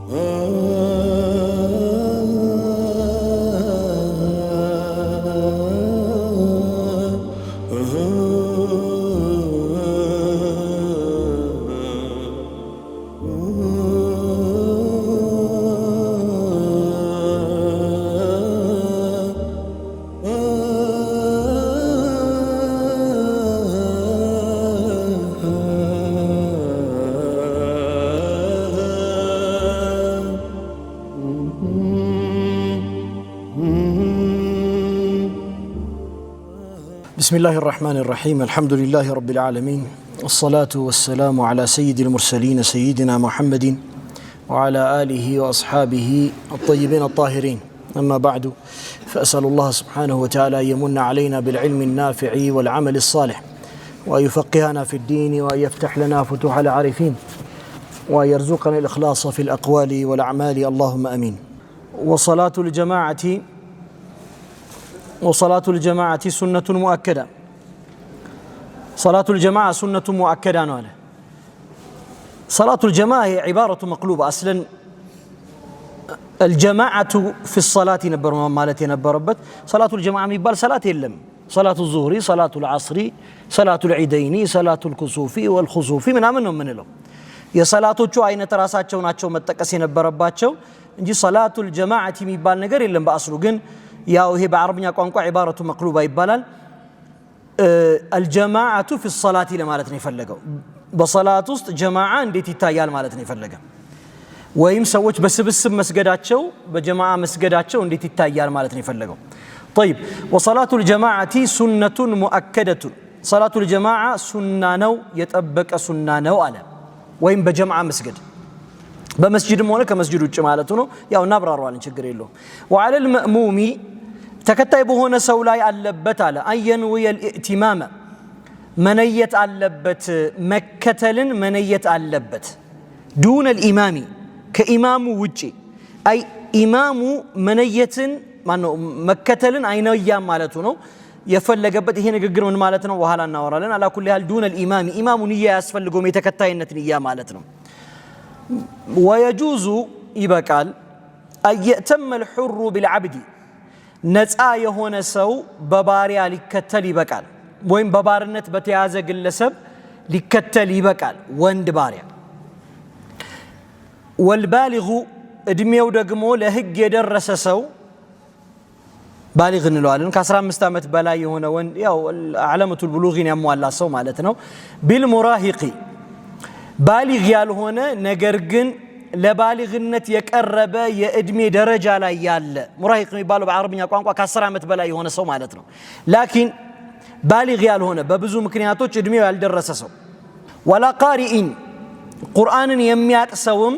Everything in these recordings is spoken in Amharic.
بسم الله الرحمن الرحيم الحمد لله رب العالمين والصلاة والسلام على سيد المرسلين سيدنا محمد وعلى آله وأصحابه الطيبين الطاهرين أما بعد فأسأل الله سبحانه وتعالى أن يمن علينا بالعلم النافع والعمل الصالح وأن يفقهنا في الدين وأن يفتح لنا فتوح العارفين وأن يرزقنا الإخلاص في الأقوال والأعمال اللهم أمين وصلاة الجماعة سنة مؤكدة صلاة الجماعة سنة مؤكدة نواله صلاة الجماعة هي عبارة مقلوبة أصلا الجماعة في الصلاة نبر مالتي نبربت صلاة الجماعة ميبال صلاة اللم صلاة الظهر صلاة العصر صلاة العيدين صلاة الكسوف والخسوف من أمنهم من له يا صلاة جو أين تراساتشو ناتشو متكسي نبرباتشو እንጂ صلاة الجماعة ميبال ነገር የለም በአስሉ ግን ያው ይሄ በአረብኛ ቋንቋ عبارة مقلوبة ይባላል الجماعة في الصلاة ለማለት ነው የፈለገው በصلاة ውስጥ ጀማዓ እንዴት ይታያል ማለት ነው የፈለገው ወይም ሰዎች በስብስብ መስገዳቸው በጀማዓ መስገዳቸው እንዴት ይታያል ማለት ነው የፈለገው طيب وصلاة الجماعة سنة مؤكدة صلاة الجماعة سنة ነው የጠበቀ ሱና ነው አለ ወይም በጀማዓ መስገድ በመስጂድም ሆነ ከመስጂድ ውጭ ማለት ነው ያው እናብራራዋለን ችግር የለውም وعلى المأموم ተከታይ በሆነ ሰው ላይ አለበት አለ አየንወይ الائتمام منيت አለበት መከተልን منيت አለበት دون الامام كامام ውጪ አይ ኢማሙ منيትን ማነው መከተልን አይነያም ማለት ነው የፈለገበት ይሄ ንግግር ምን ማለት ነው በኋላ እናወራለን على كل حال دون الامام ኢማሙ ንያ ያስፈልገው የተከታይነት ንያ ማለት ነው ويجوز يبقال أن يأتم الحر بالعبد ነፃ የሆነ ሰው በባሪያ ሊከተል ይበቃል ወይም በባርነት በተያዘ ግለሰብ ሊከተል ይበቃል ወንድ ባሪያ والبالغ እድሜው ደግሞ ለህግ የደረሰ ሰው ባሊግ እንለዋለን ከ15 ዓመት በላይ የሆነ ወንድ ያው علامة البلوغ ያሟላ ሰው ማለት ነው بالمراهق ባሊግ ያልሆነ ነገር ግን ለባሊግነት የቀረበ የእድሜ ደረጃ ላይ ያለ ሙራሂቅ የሚባለው በአረብኛ ቋንቋ ከ10 ዓመት በላይ የሆነ ሰው ማለት ነው ላኪን ባሊግ ያልሆነ በብዙ ምክንያቶች እድሜው ያልደረሰ ሰው ወላ ቃሪኢን ቁርአንን የሚያቅሰውም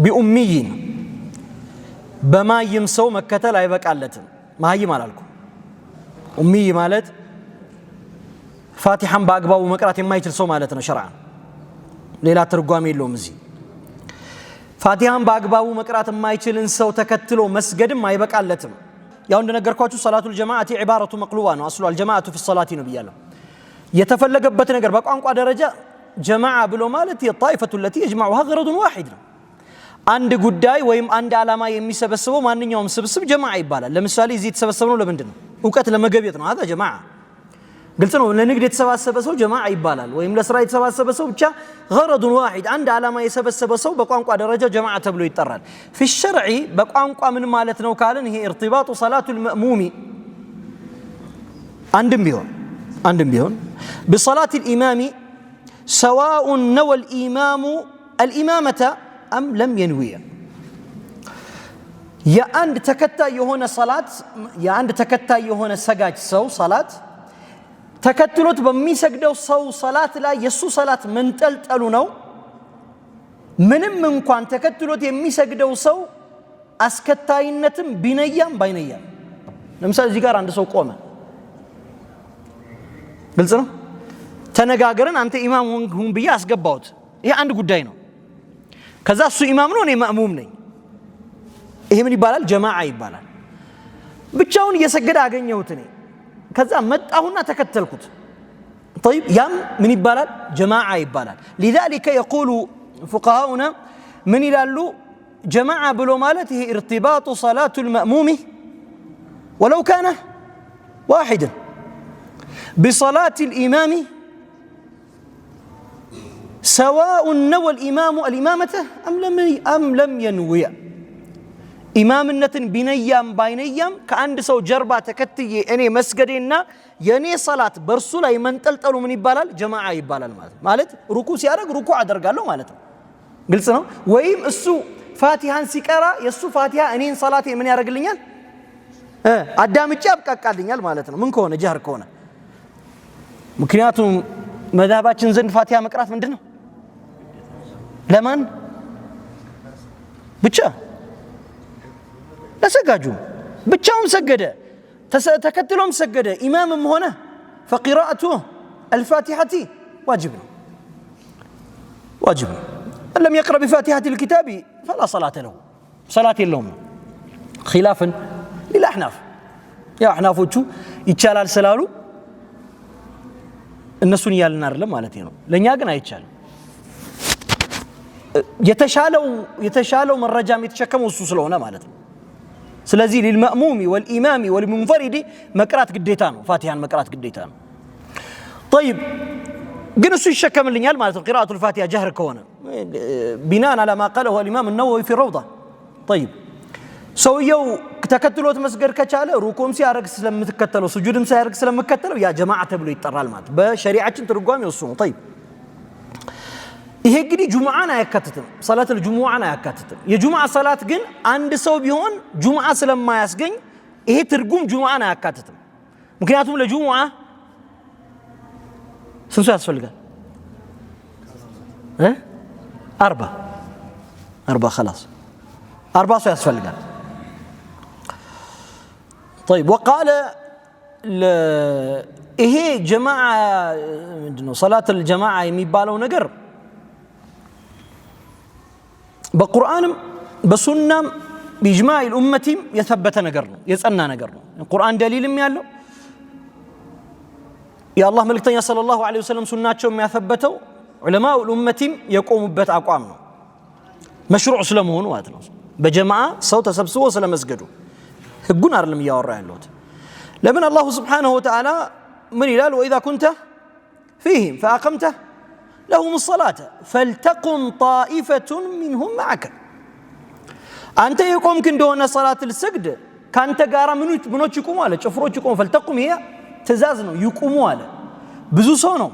ቢኡሚይን በማይም ሰው መከተል አይበቃለትም ማይም አላልኩ ኡሚይ ማለት ፋቲሐን በአግባቡ መቅራት የማይችል ሰው ማለት ነው ሸርዓን ሌላ ትርጓሜ የለውም እዚህ ፋቲሐን በአግባቡ መቅራት የማይችልን ሰው ተከትሎ መስገድም አይበቃለትም ያው እንደነገርኳችሁ ሰላቱል ጀማዓቲ عبارة مقلوبة ነው አስሉ الجماعة في الصلاة ነው ብያለሁ የተፈለገበት ነገር በቋንቋ ደረጃ ጀማዓ ብሎ ማለት የጣይፈቱ التي يجمعها غرض واحد ነው አንድ ጉዳይ ወይም አንድ ዓላማ የሚሰበስበው ማንኛውም ስብስብ ጀማዓ ይባላል ለምሳሌ እዚህ የተሰበሰብነው ለምንድን ነው ዕውቀት ለመገብየት ነው هذا جماعة قلت له لنقد يتسبسب سو جماعه يبالال ويم لسرا يتسبسب سو بچا غرض واحد عند علامه يسبسب سو بقوانقا درجه جماعه تبلو يطرال في الشرع بقوانقا من مالت ነው ካለን ይሄ ارتباط صلاه المأموم عندم بيون بصلاه الامام سواء نوى الامام الامامه ام لم ينوي يا عند تكتاي የሆነ صلاه يا عند تكتاي የሆነ ሰጋጅ ሰው صلاه ተከትሎት በሚሰግደው ሰው ሶላት ላይ የሱ ሶላት መንጠልጠሉ ነው ምንም እንኳን ተከትሎት የሚሰግደው ሰው አስከታይነትም ቢነያም ባይነያም ለምሳሌ እዚህ ጋር አንድ ሰው ቆመ ግልጽ ነው ተነጋገረን አንተ ኢማም ሁን ብዬ አስገባሁት ይሄ አንድ ጉዳይ ነው ከዛ እሱ ኢማም ነው እኔ ማእሙም ነኝ ይሄ ምን ይባላል ጀማዓ ይባላል ብቻውን እየሰገደ አገኘሁት እኔ ከዛ መጣሁና ተከተልኩት طيب يام من يبالال جماعه يبالال لذلك يقول فقهاؤنا من يلالو جماعة بلو مالته ارتباط صلاة المأموم ولو كان واحدا بصلاة الإمام سواء نوى الإمام الإمامة أم لم ينوي إمامنة بنيام باينيام كأند سو جربة تكتي أني مسجدنا يني صلاة برسول أي من تلتلو من يبالال جماعة يبالال مالت ركوع سيارك ركوع درجالو مالت قلت سنو ويم السو فاتحة سكرة يسو فاتحة أنين صلاة من يارك لينيال أدام الجاب كقالينيال مالتنا من كونه جهر كونه مكنياتهم مذهبات زند فاتحة مقرات من دنو لمن بتشا لا سجاجو بتشاهم سجده تكتلهم سجده إمام هنا فقراءته الفاتحة واجب من لم يقرأ بفاتحة الكتاب فلا صلاة له صلاة اللهم خلافا للأحناف يا أحناف وشو يتشال سلالو الناس يال النار لما مالتينو لن ياقنا يتشال يتشالوا من رجام يتشكموا السوسلو هنا مالتنا سلازي للمأموم والإمام والمنفرد مقرات قديتانو فاتحة مقرات قديتانو طيب قنسوا الشكم اللي نيال مالت قراءة الفاتحة جهر كونه بناء على ما قاله الإمام النووي في الروضة طيب سويو تكتلوا مسجر كشاله ركوم سيارك سلم تكتلوا سجودم سيارك سلم مكتلوا يا جماعة تبلو يترال مات بشريعة ترقوام يوصون طيب ይሄ እንግዲህ ጁሙዓን አያካትትም ሶላት الجمعة አያካትትም የጁሙዓ ሶላት ግን አንድ ሰው ቢሆን ጁሙዓ ስለማያስገኝ ይሄ ትርጉም ጁሙዓን አያካትትም ምክንያቱም ለጁሙዓ ስንት ሰው ያስፈልጋል أربعة خلاص 4 ሰው ያስፈልጋል طيب وقال ይሄ ጀማዓ ምንድነው ሶላት الجماعة የሚባለው ነገር بقرآن بسنة بإجماع الأمة يثبت نجرنا يسألنا نجرنا القرآن دليل ميالو يا الله ملكتنا صلى الله عليه وسلم سناتهم يثبتوا علماء الأمة يقوموا ببت أقوامنا مشروع سلمون واتنا بجماعة صوت سبسوا وسلم مسجدوا هجون أرلم يا ورا اللوت لمن الله سبحانه وتعالى من إلال وإذا كنت فيهم فأقمته لهم الصلاة فلتقم طائفة منهم معك أنت يقوم كندون صلاة السجد كانت قارا منوش يقوموا على شفروش يقوموا فلتقم هي تزازنوا يقوموا على بزوسونو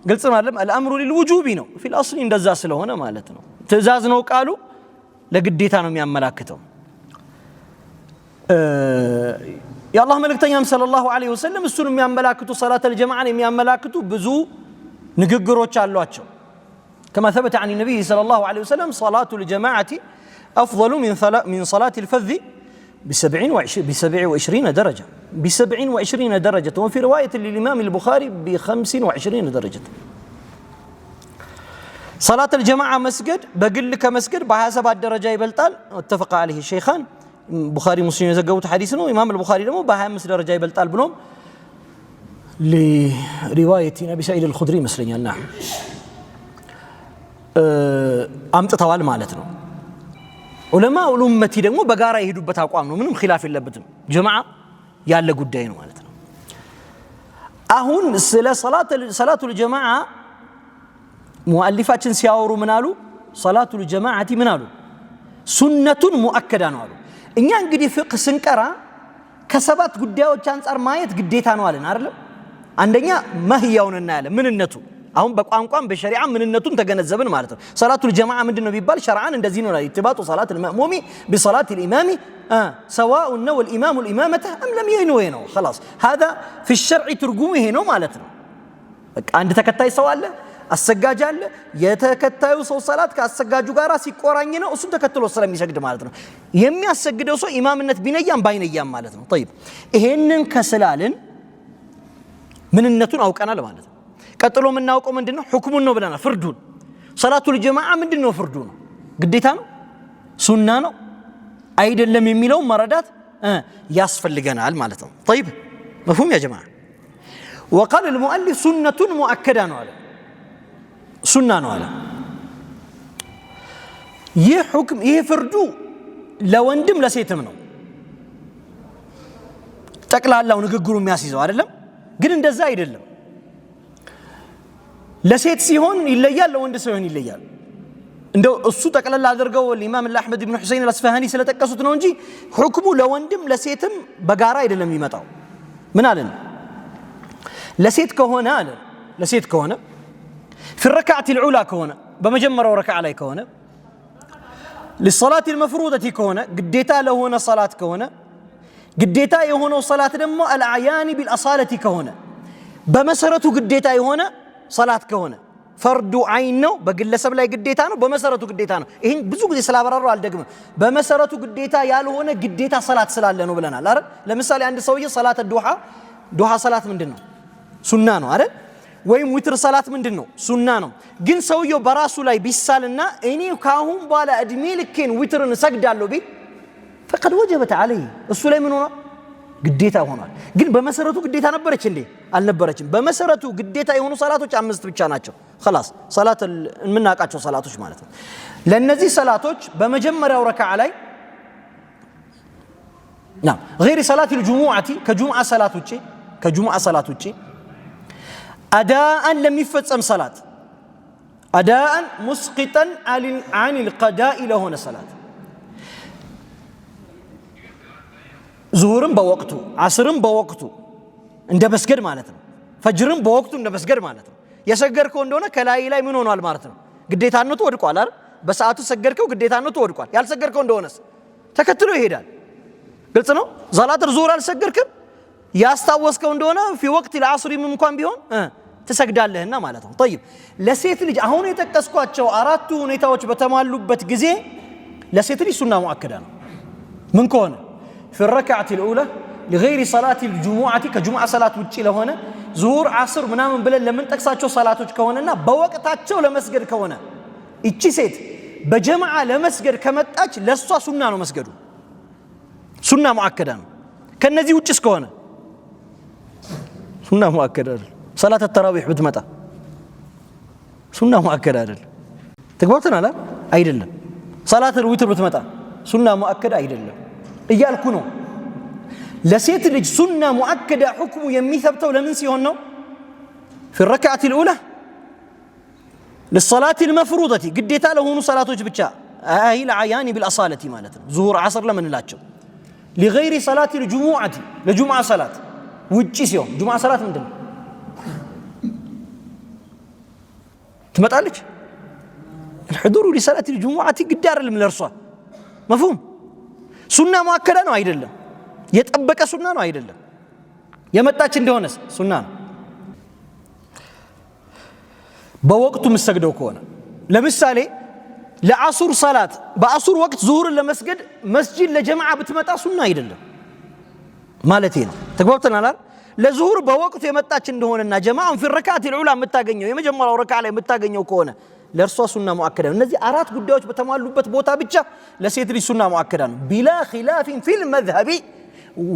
قلت سمعلم الأمر للوجوبينو في الأصل إن دزاس له هنا مالتنا تزازنوا قالوا لقديتانهم يا ملاكتهم يا الله ملكتنا صلى الله عليه وسلم السنة يا ملاكتو صلاة الجماعة يا ملاكتو بزو نققروش علواتشو كما ثبت عن النبي صلى الله عليه وسلم صلاة الجماعة أفضل من صلاة الفذ ب27 درجة ب27 درجة وفي رواية للإمام البخاري ب25 درجة صلاة الجماعة مسجد بقل لك مسجد بها 7 درجة يبلطال اتفق عليه الشيخان بخاري مسلم يزقوت حديثنا إمام البخاري لمو بها 5 درجة يبلطال بنوم لرواية أبي سعيد الخدري مثلا نعم أمت طوال مالتنا علماء الأمة دمو بقارة يهدوا بتاقوامنا منهم خلاف اللبتم جماعة يالا قدين مالتنا أهون صلاة الجماعة مؤلفات سياورو منالو صلاة الجماعة منالو سنة مؤكدة نالو إن ينقدي فقه سنكرا كسبات قدية وشانس أرمايت قديتها نوالن عارلو عندنا ما هي يوننا من النتو أهم بقوام بشريعة من النتو تجنزبن مالته صلاة الجماعة من النبي بال شرعان اندزينه ارتباط صلاة المأموم بصلاة الإمام سواء نوى الإمام الإمامة أم لم ينوينه خلاص هذا في الشرع ترجمه هنا مالتنا عند تكتاي سوال السجاج አለ የተከታዩ ሰው ሰላት ከአሰጋጁ ጋራ ሲቆራኝ ነው እሱን ተከትሎ ስለሚሰግድ ማለት ነው የሚያሰግደው ሰው ኢማምነት ቢነያም ባይነያም ማለት ነው طيب ይሄንን ከስላልን ምንነቱን አውቀናል ማለት ነው ቀጥሎ የምናውቀው ምንድነው ሁክሙን ነው ብለናል ፍርዱን ሰላቱል ጀማዓ ምንድነው ፍርዱ ነው ግዴታ ነው ሱና ነው አይደለም የሚለው መረዳት ያስፈልገናል ማለት ነው طيب مفهوم يا جماعه وقال المؤلف سنه مؤكده ነው አለ ሱና ነው አለ ይህ ሁክም ይህ ፍርዱ ለወንድም ለሴትም ነው ጠቅላላው ንግግሩ የሚያስይዘው አይደለም ግን እንደዛ አይደለም ለሴት ሲሆን ይለያል ለወንድ ሲሆን ይለያል እንደው እሱ ጠቅላላ አድርገው ኢማም አህመድ ኢብኑ ሁሰይን አልአስፋሃኒ ስለተቀሱት ነው እንጂ ሁክሙ ለወንድም ለሴትም በጋራ አይደለም የሚመጣው ምን አለን ለሴት ከሆነ አለ ለሴት ከሆነ في الركعة الأولى كونه بمجمرة وركعة عليه كونه للصلاة المفروضة كونه قديتا له هنا صلاة كونه قديتا يهونه صلاة دمو الأعيان بالأصالة كونه بمسرته قديتا يهونه صلاة كونه فرد عينه بقل سبلا قديتا نو بمسرته قديتا نو إيه بزوج دي سلا برر على دقمه بمسرته قديتا يالو هنا قديتا صلاة سلال لأنه بلنا لا لمثال عند سوية صلاة الضحى ضحى صلاة من دنو سنانو عارف ወይም ዊትር ሰላት ምንድነው ሱና ነው ግን ሰውየው በራሱ ላይ ቢሳልና እኔ ካሁን በኋላ እድሜ ልኬን ዊትርን ሰግዳለሁ ቢል فقد وجبت عليه እሱ ላይ ምን ሆኗል ግዴታ ሆኗል ግን በመሰረቱ ግዴታ ነበረች እንዴ አልነበረችም በመሰረቱ ግዴታ የሆኑ ሰላቶች 5 ብቻ ናቸው خلاص ሰላት የምናቃቸው ሰላቶች ማለት ነው ለነዚህ ሰላቶች በመጀመሪያው ረካዓ ላይ نعم غير صلاه الجمعه كجمعه صلاه وجه أداء لم يفتصم صلاة أداء مسقطا عن القضاء لهنا صلاة ظهرم بوقته عصرم بوقته عند بسجد معناته فجرم بوقته عند بسجد معناته يسجر كوندونا كلاي لاي من هنا المارتن قديت عنه تودك على بس آتو سجر كو قديت عنه تودك على يال سجر كوندونس تكتلو يهدان قلت له صلاة الظهر على سجر كم ياستوس كوندونا في وقت العصر من مكان بيون تسجدالهنا معناته طيب لسيت لي هون يتكسكواچو አራቱ ሁኔታዎች በተሟሉበት ጊዜ ለሴት ልጅ ሱና ሙአከዳ ነው ምን ከሆነ في الركعه الاولى لغير صلاه الجمعه كجمعه صلاه ውጪ ለሆነ ዙሁር ዓስር ምናምን ብለን ለምን ጠቅሳቸው ሰላቶች ከሆነና በወቅታቸው ለመስገድ ከሆነ እቺ ሴት በጀማዓ ለመስገድ ከመጣች ለሷ ሱና ነው መስገዱ ሱና ሙአከዳ ነው ከነዚህ ውጪስ ከሆነ ሱና ሙአከዳ صلاة التراويح بتمتى سنة مؤكدة አይደል ተግባብተና አላ አይደለም صلاة الوتر بتمتى سنة مؤكدة አይደለም እያልኩ ነው ለሴት ልጅ ሱና ሙአከዳ ሁክሙ የሚثبተው ለምን ሲሆን ነው في الركعة الأولى للصلاة المفروضة ግዴታ ለሆኑ ሰላቶች ብቻ አይ ለዓያኒ بالأصالة ማለት ነው ዙሁር ዓስር ለምን ላቸው لغير صلاة الجمعة ለጁምዓ ሰላት ውጪ ሲሆን ጁምዓ ሰላት ምንድነው تمطالج الحضور لصلاه الجمعه قدار الملرصه مفهوم سنه مؤكده ነው አይደለም የጠበቀ ሱና ነው አይደለም የመጣች እንደሆነስ ሱና ነው በወቅቱ መስገደው ከሆነ ለምሳሌ ለዓሱር ሰላት በዓሱር ወቅት ዙሁርን ለመስገድ መስጂድ ለጀማዓ ብትመጣ ሱና አይደለም ማለቴ ነው ተግባብተናል ለዙሁር በወቅቱ የመጣች እንደሆነና ጀማዓን في الركعه الاولى የምታገኘው የመጀመሪያው ረካዓ ላይ የምታገኘው ከሆነ ለርሷ ሱና ሙአከዳ ነው እነዚህ አራት ጉዳዮች በተሟሉበት ቦታ ብቻ ለሴት ልጅ ሱና ሙአከዳ ነው بلا خلاف في المذهب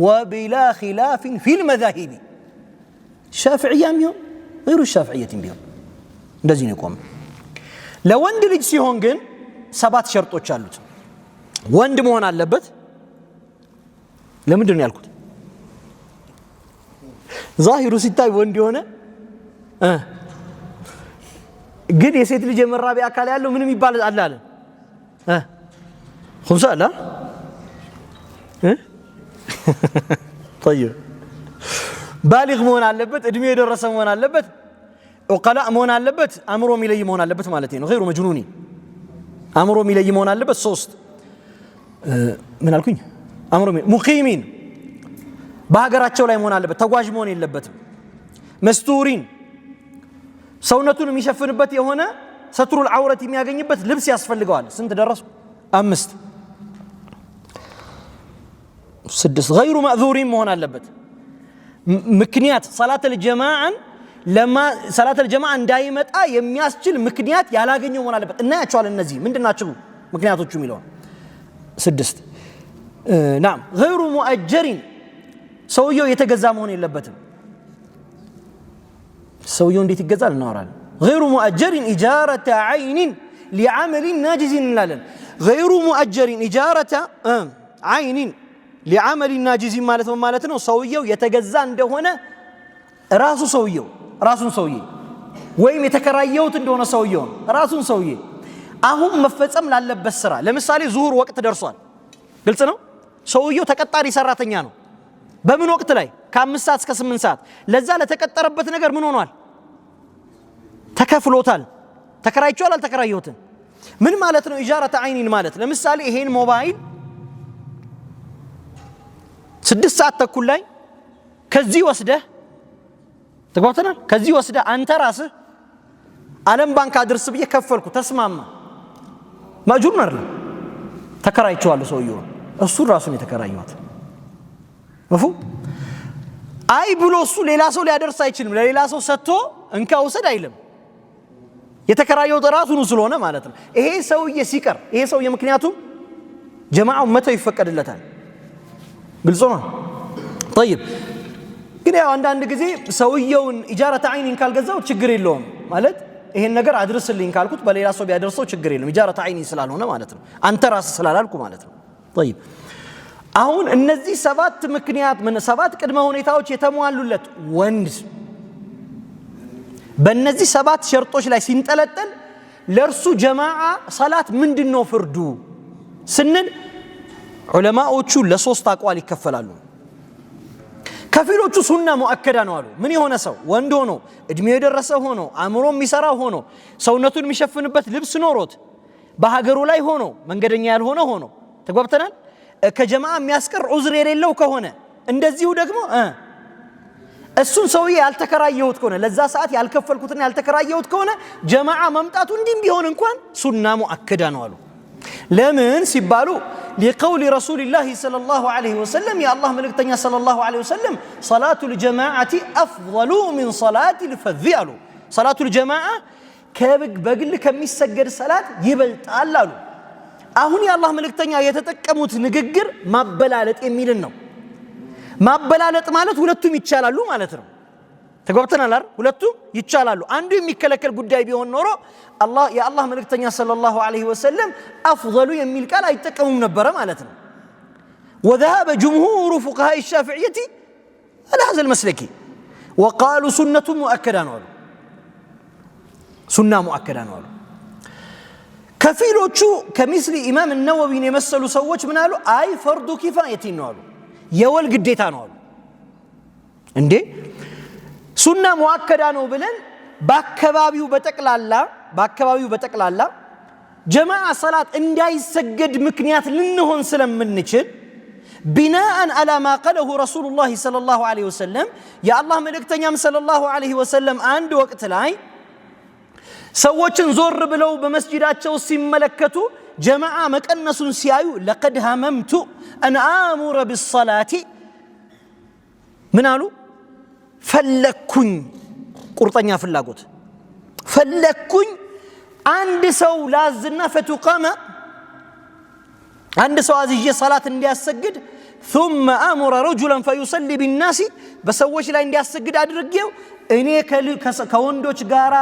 وبلا خلاف في المذاهب شافعيام يوم غير الشافعيه بيهم እንደዚህ ነው ቆም ለወንድ ልጅ ሲሆን ግን ሰባት ሸርጦች አሉት ወንድ መሆን አለበት ለምንድን ነው ያልኩት ዛሂሩ ሲታይ ወንድ ሆነ ግን የሴት ልጅ የመራቢያ አካል ያለው ምንም ይባል አለ خمسة لا طيب بالغ መሆን አለበት እድሜ የደረሰ መሆን አለበት عقلاء መሆን አለበት አእምሮ ሚለይ መሆን አለበት ማለት ነው غير مجنوني አእምሮ ሚለይ መሆን አለበት ሶስት ምን አልኩኝ አእምሮ ሙቂሚን በሀገራቸው ላይ መሆን አለበት ተጓዥ መሆን የለበትም መስተውሪን ሰውነቱን የሚሸፍንበት የሆነ ሰትሩል ዐውረት የሚያገኝበት ልብስ ያስፈልገዋል ስንት ደረሱ 5 6 غير مأذورين መሆን አለበት ምክንያት ሰላተል ጀማዓን ለማ ሰላተል ጀማዓ እንዳይመጣ የሚያስችል ምክንያት ያላገኘው መሆን አለበት እና ያቻለ እነዚህ ምንድናቸው ምክንያቶቹ የሚለው 6 نعم غير مؤجرين ሰውየው የተገዛ መሆን የለበትም ሰውየው እንዴት ይገዛል እናወራለን غير مؤجر إجارة عين لعمل ناجز እንላለን غير مؤجر إجارة عين لعمل ناجز مالتنا سويه يتجزى عنده هنا راس سويه راس سويه ويم يتكرايوت عنده هنا سويه راس سويه أهم مفتم لالبس سرا لمثالي ظهور وقت درسان قلت له سويه تكتاري سراتنيا ነው በምን ወቅት ላይ ከ5 ሰዓት እስከ 8 ሰዓት ለዛ ለተቀጠረበት ነገር ምን ሆኗል ተከፍሎታል ተከራይቷል አልተከራየውትም ምን ማለት ነው ኢጃራተ አይኒን ማለት ለምሳሌ ይሄን ሞባይል 6 ሰዓት ተኩል ላይ ከዚህ ወስደህ ተጓተናል ከዚህ ወስደህ አንተ ራስህ ዓለም ባንክ አድርስ ብዬ ከፈልኩ ተስማማ ማጁር ነው አይደል ተከራይቷል ሰውየው እሱ ራሱ ነው የተከራየው مفهوم አይ ብሎ እሱ ሌላ ሰው ሊያደርስ አይችልም ለሌላ ሰው ሰጥቶ እንካ ወሰድ አይልም የተከራየው ራሱ ነው ስለሆነ ማለት ነው ይሄ ሰውዬ ሲቀር ይሄ ሰውዬ ምክንያቱም ጀማዓው መተው ይፈቀድለታል ግልጽ ነው طيب ግን ያው አንዳንድ ጊዜ ሰውየውን ኢጃራተ አይኒን ካልገዛው ችግር የለውም ማለት ይሄን ነገር አድርስልኝ ካልኩት በሌላ ሰው ቢያደርሰው ችግር የለም ኢጃራተ አይኒን ስላልሆነ ማለት ነው አንተ ራስ ስላላልኩ ማለት ነው طيب አሁን እነዚህ 7 ምክንያት 7 ቅድመ ሁኔታዎች የተሟሉለት ወንድ በእነዚህ 7 ሸርጦች ላይ ሲንጠለጠል ለርሱ ጀማዓ ሰላት ምንድነው ፍርዱ ስንል ዑለማዎቹ ለሶስት አቋል ይከፈላሉ ከፊሎቹ ሱና ሙአከዳ ነው አሉ ምን የሆነ ሰው ወንድ ሆኖ እድሜው የደረሰ ሆኖ አእምሮ የሚሰራ ሆኖ ሰውነቱን የሚሸፍንበት ልብስ ኖሮት በሀገሩ ላይ ሆኖ መንገደኛ ያልሆነ ሆኖ ተጓብተናል ከጀማዓ የሚያስቀር ዑዝር የሌለው ከሆነ እንደዚሁ ደግሞ እሱን ሰውዬ ያልተከራየውት ከሆነ ለዛ ሰዓት ያልከፈልኩትና ያልተከራየውት ከሆነ ጀማዓ መምጣቱ እንዲም ቢሆን እንኳን ሱና ሙአከዳ ነው አሉ ለምን ሲባሉ لقول رسول الله صلى الله عليه وسلم يا الله ملكتنا صلى الله عليه وسلم صلاة الجماعة أفضل من صلاة الفذ صلاة الجماعة بقل كم يسجد صلاة يبلطال አሉ አሁን የአላህ መልእክተኛ የተጠቀሙት ንግግር ማበላለጥ የሚልን ነው ማበላለጥ ማለት ሁለቱም ይቻላሉ ማለት ነው ተጓብተናል አይደል ሁለቱም ይቻላሉ አንዱ የሚከለከል ጉዳይ ቢሆን ኖሮ አላህ የአላህ መልእክተኛ ሰለላሁ ዐለይሂ ወሰለም አፍضل የሚል ቃል አይጠቀሙም ነበር ማለት ነው وذهب جمهور فقهاء الشافعية على هذا المسلك وقالوا سنة مؤكدة سنة مؤكدة ከፊሎቹ ከሚስሊ ኢማም النووي የመሰሉ ሰዎች ምን አሉ አይ ፈርዱ ኪፋየት ነው አሉ የወል ግዴታ ነው አሉ እንዴ ሱና ሙአከዳ ነው ብለን በአካባቢው በጠቅላላ ጀማዓ ሰላት እንዳይሰገድ ምክንያት ልንሆን ስለምንችል بناء على ما قاله رسول الله صلى الله عليه وسلم يا الله ملكتኛም صلى الله عليه وسلم አንድ ወቅት ላይ ሰዎችን ዞር ብለው በመስጂዳቸው ሲመለከቱ ጀማዓ መቀነሱን ሲያዩ لقد هممت ان امر بالصلاه ምን አሉ ፈለኩኝ ቁርጠኛ ፍላጎት ፈለኩኝ አንድ ሰው ላዝና ፈቱቀመ አንድ ሰው አዝዬ ሰላት እንዲያሰግድ ثم امر رجلا فيصلي بالناس በሰዎች ላይ እንዲያሰግድ አድርጌው እኔ ከወንዶች ጋራ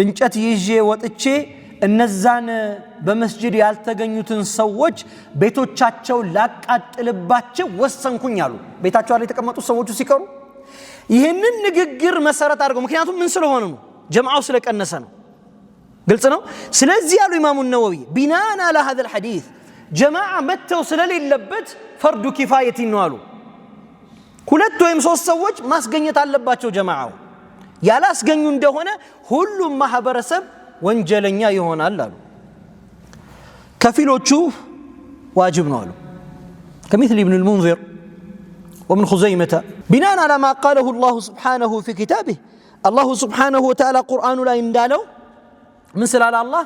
እንጨት ይዤ ወጥቼ እነዛን በመስጂድ ያልተገኙትን ሰዎች ቤቶቻቸው ላቃጥልባቸው ወሰንኩኝ አሉ ቤታቸው ላይ የተቀመጡ ሰዎች ሲቀሩ ይሄንን ንግግር መሰረት አድርገው ምክንያቱም ምን ስለሆነ ነው ጀማዓው ስለቀነሰ ነው ግልጽ ነው ስለዚህ ያሉ ኢማሙ النووي بناء على هذا الحديث جماعه መተው ስለሌለበት ፈርዱ ኪፋየት ነው አሉ ሁለት ወይም ሶስት ሰዎች ማስገኘት አለባቸው ጀማዓው ያላስገኙ እንደሆነ ሁሉም ማህበረሰብ ወንጀለኛ ይሆናል አሉ ከፊሎቹ واجب ነው አሉ كمثل ابن المنذر ومن خزيمة بناء على ما قاله الله سبحانه في كتابه الله سبحانه وتعالى قرآن لا يندالو من سلال الله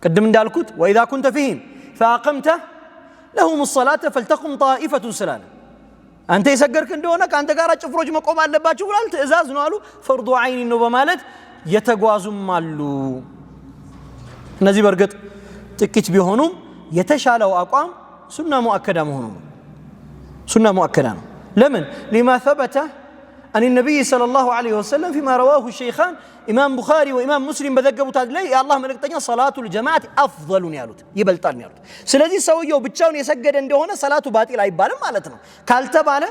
قدم اندالكوت وإذا كنت فيهم فأقمت لهم الصلاة فلتقم طائفة سلالة أنت يسجرك اندونك أنت قارا تشفروج مقوم على لباتشو ولا التئزاز نوالو فرض عين النوبة مالت يتقوازم مالو نزي برقت تكيت بيهونم يتشالوا أقوام سنة مؤكدة مهنم سنة مؤكدة لمن؟ لما ثبت عن النبي صلى الله عليه وسلم فيما رواه الشيخان إمام بخاري وإمام مسلم بذكبوا تادلي يا الله ملكتني صلاة الجماعة أفضل يالوت يبلطان يالوت سلذي سويو بتشاون يسجد እንደሆነ صلاة باطل አይባልም ማለት ነው ካልተባለ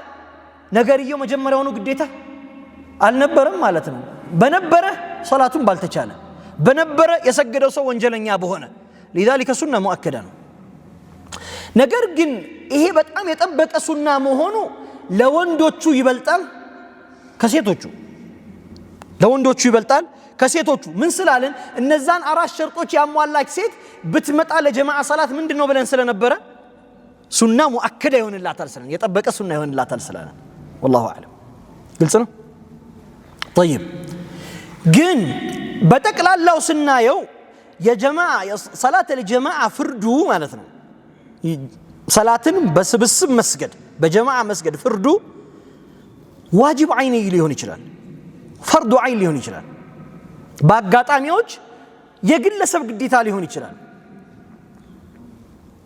ነገርየው መጀመሪያውኑ ግዴታ አልነበረም ማለት ነው በነበረ ሶላቱን ባልተቻለ በነበረ የሰገደው ሰው ወንጀለኛ በሆነ لذلك سنة مؤكدة ነው ነገር ግን ይሄ በጣም የጠበቀ ሱና መሆኑ ለወንዶቹ ይበልጣል ከሴቶቹ ለወንዶቹ ይበልጣል ከሴቶቹ ምን ስላልን እነዛን አራት ሸርጦች ያሟላች ሴት ብትመጣ ለጀማዓ ሰላት ምንድነው ብለን ስለነበረ ሱና ሙአከዳ ይሆንላታል ስለን የጠበቀ ሱና ይሆንላታል ስለን والله اعلم ግልጽ ነው طيب ግን በጠቅላላው ስናየው የጀማዓ ሰላት ለጀማዓ ፍርዱ ማለት ነው ሰላትን በስብስብ መስገድ በጀማዓ መስገድ ፍርዱ ዋጅብ አይኒ ሊሆን ይችላል ፈርዱ አይን ሊሆን ይችላል በአጋጣሚዎች የግለሰብ ግዴታ ሊሆን ይችላል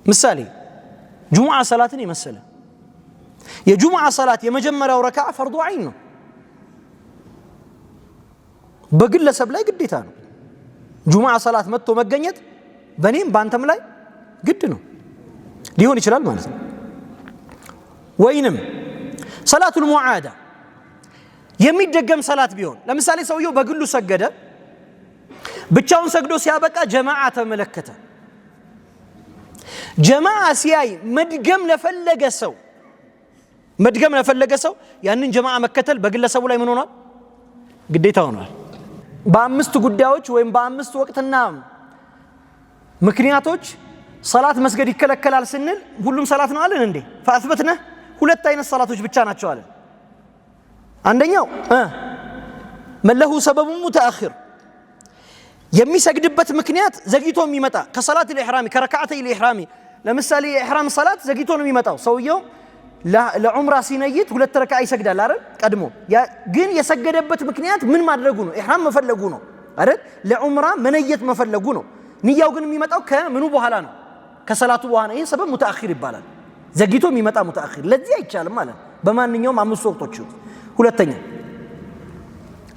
ምሳሌ ጁሙዓ ሰላትን የመሰለ የጁሙዓ ሰላት የመጀመሪያው ረካዓ ፈርዱ አይን ነው በግለሰብ ላይ ግዴታ ነው ጁሙዓ ሰላት መጥቶ መገኘት በኔም ባንተም ላይ ግድ ነው ሊሆን ይችላል ማለት ነው ወይንም ሰላቱል ሙዓዳ የሚደገም ሰላት ቢሆን ለምሳሌ ሰውየው በግሉ ሰገደ ብቻውን ሰግዶ ሲያበቃ ጀማዓ ተመለከተ ጀማዓ ሲያይ መድገም ለፈለገ ሰው ያንን ጀማዓ መከተል በግለሰቡ ላይ ምን ሆኗል ግዴታ ሆኗል በአምስት ጉዳዮች ወይም በአምስት ወቅትና ምክንያቶች ሰላት መስገድ ይከለከላል ስንል ሁሉም ሰላት ነው አለን እንዴ ፈአስበትነ ሁለት አይነት ሰላቶች ብቻ ናቸው አለን አንደኛው መለሁ ሰበቡ ሙተአኺር የሚሰግድበት ምክንያት ዘግይቶ የሚመጣ ከሰላት الإحرام ከረካዓተይ الإحرام ለምሳሌ የኢህራም ሰላት ዘግይቶ ነው የሚመጣው ሰውየው ለዑምራ ሲነይት ሁለት ረካዓ ይሰግዳል አይደል ቀድሞ ግን የሰገደበት ምክንያት ምን ማድረጉ ነው ኢህራም መፈለጉ ነው አይደል ለዑምራ መነየት መፈለጉ ነው ንያው ግን የሚመጣው ከምኑ በኋላ ነው ከሰላቱ በኋላ ይሄ ሰበብ ሙተአኺር ይባላል ዘግይቶ የሚመጣ ሙተአኺር ለዚህ አይቻልም ማለት በማንኛውም አምስት ወቅቶች ሁለተኛ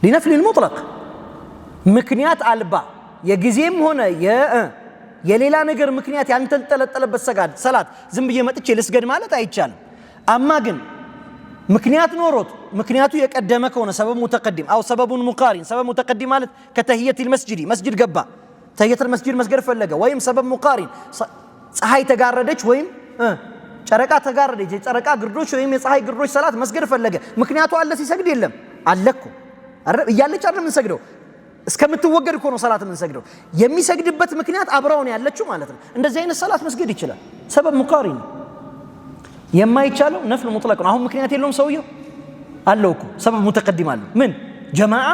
ሊነፍል المطلق ምክንያት አልባ የጊዜም ሆነ የሌላ ነገር ምክንያት ያንተንጠለጠለበት ሰላት ዝም ብዬ መጥቼ ልስገድ ማለት አይቻልም አማ ግን ምክንያት ኖሮት ምክንያቱ የቀደመ ከሆነ ሰበብ ሙተቀዲም አው ሰበቡን ሙቃሪን ሰበብ ሙተቀዲም ማለት ከተህየት المسجد መስጂድ ገባ ተህየት المسجد መስገድ ፈለገ ወይም ሰበብ ሙቃሪን ፀሐይ ተጋረደች ወይም ጨረቃ ተጋረደች የጨረቃ ግርዶች ወይም የፀሐይ ግርዶች ሰላት መስገድ ፈለገ ምክንያቱ አለ ሲሰግድ የለም አለኩ እያለች አይደለም እንሰግደው እስከምትወገድ እኮ ነው ሰላት የምንሰግደው የሚሰግድበት ምክንያት አብራው ነው ያለችው ማለት ነው እንደዚህ አይነት ሰላት መስገድ ይችላል ሰበብ ሙቃሪን የማይቻለው ነፍል ሙጥለቅ ነው አሁን ምክንያት የለውም ሰውየው አለው እኮ ሰበብ ሙተቀዲም አለ ምን ጀማዓ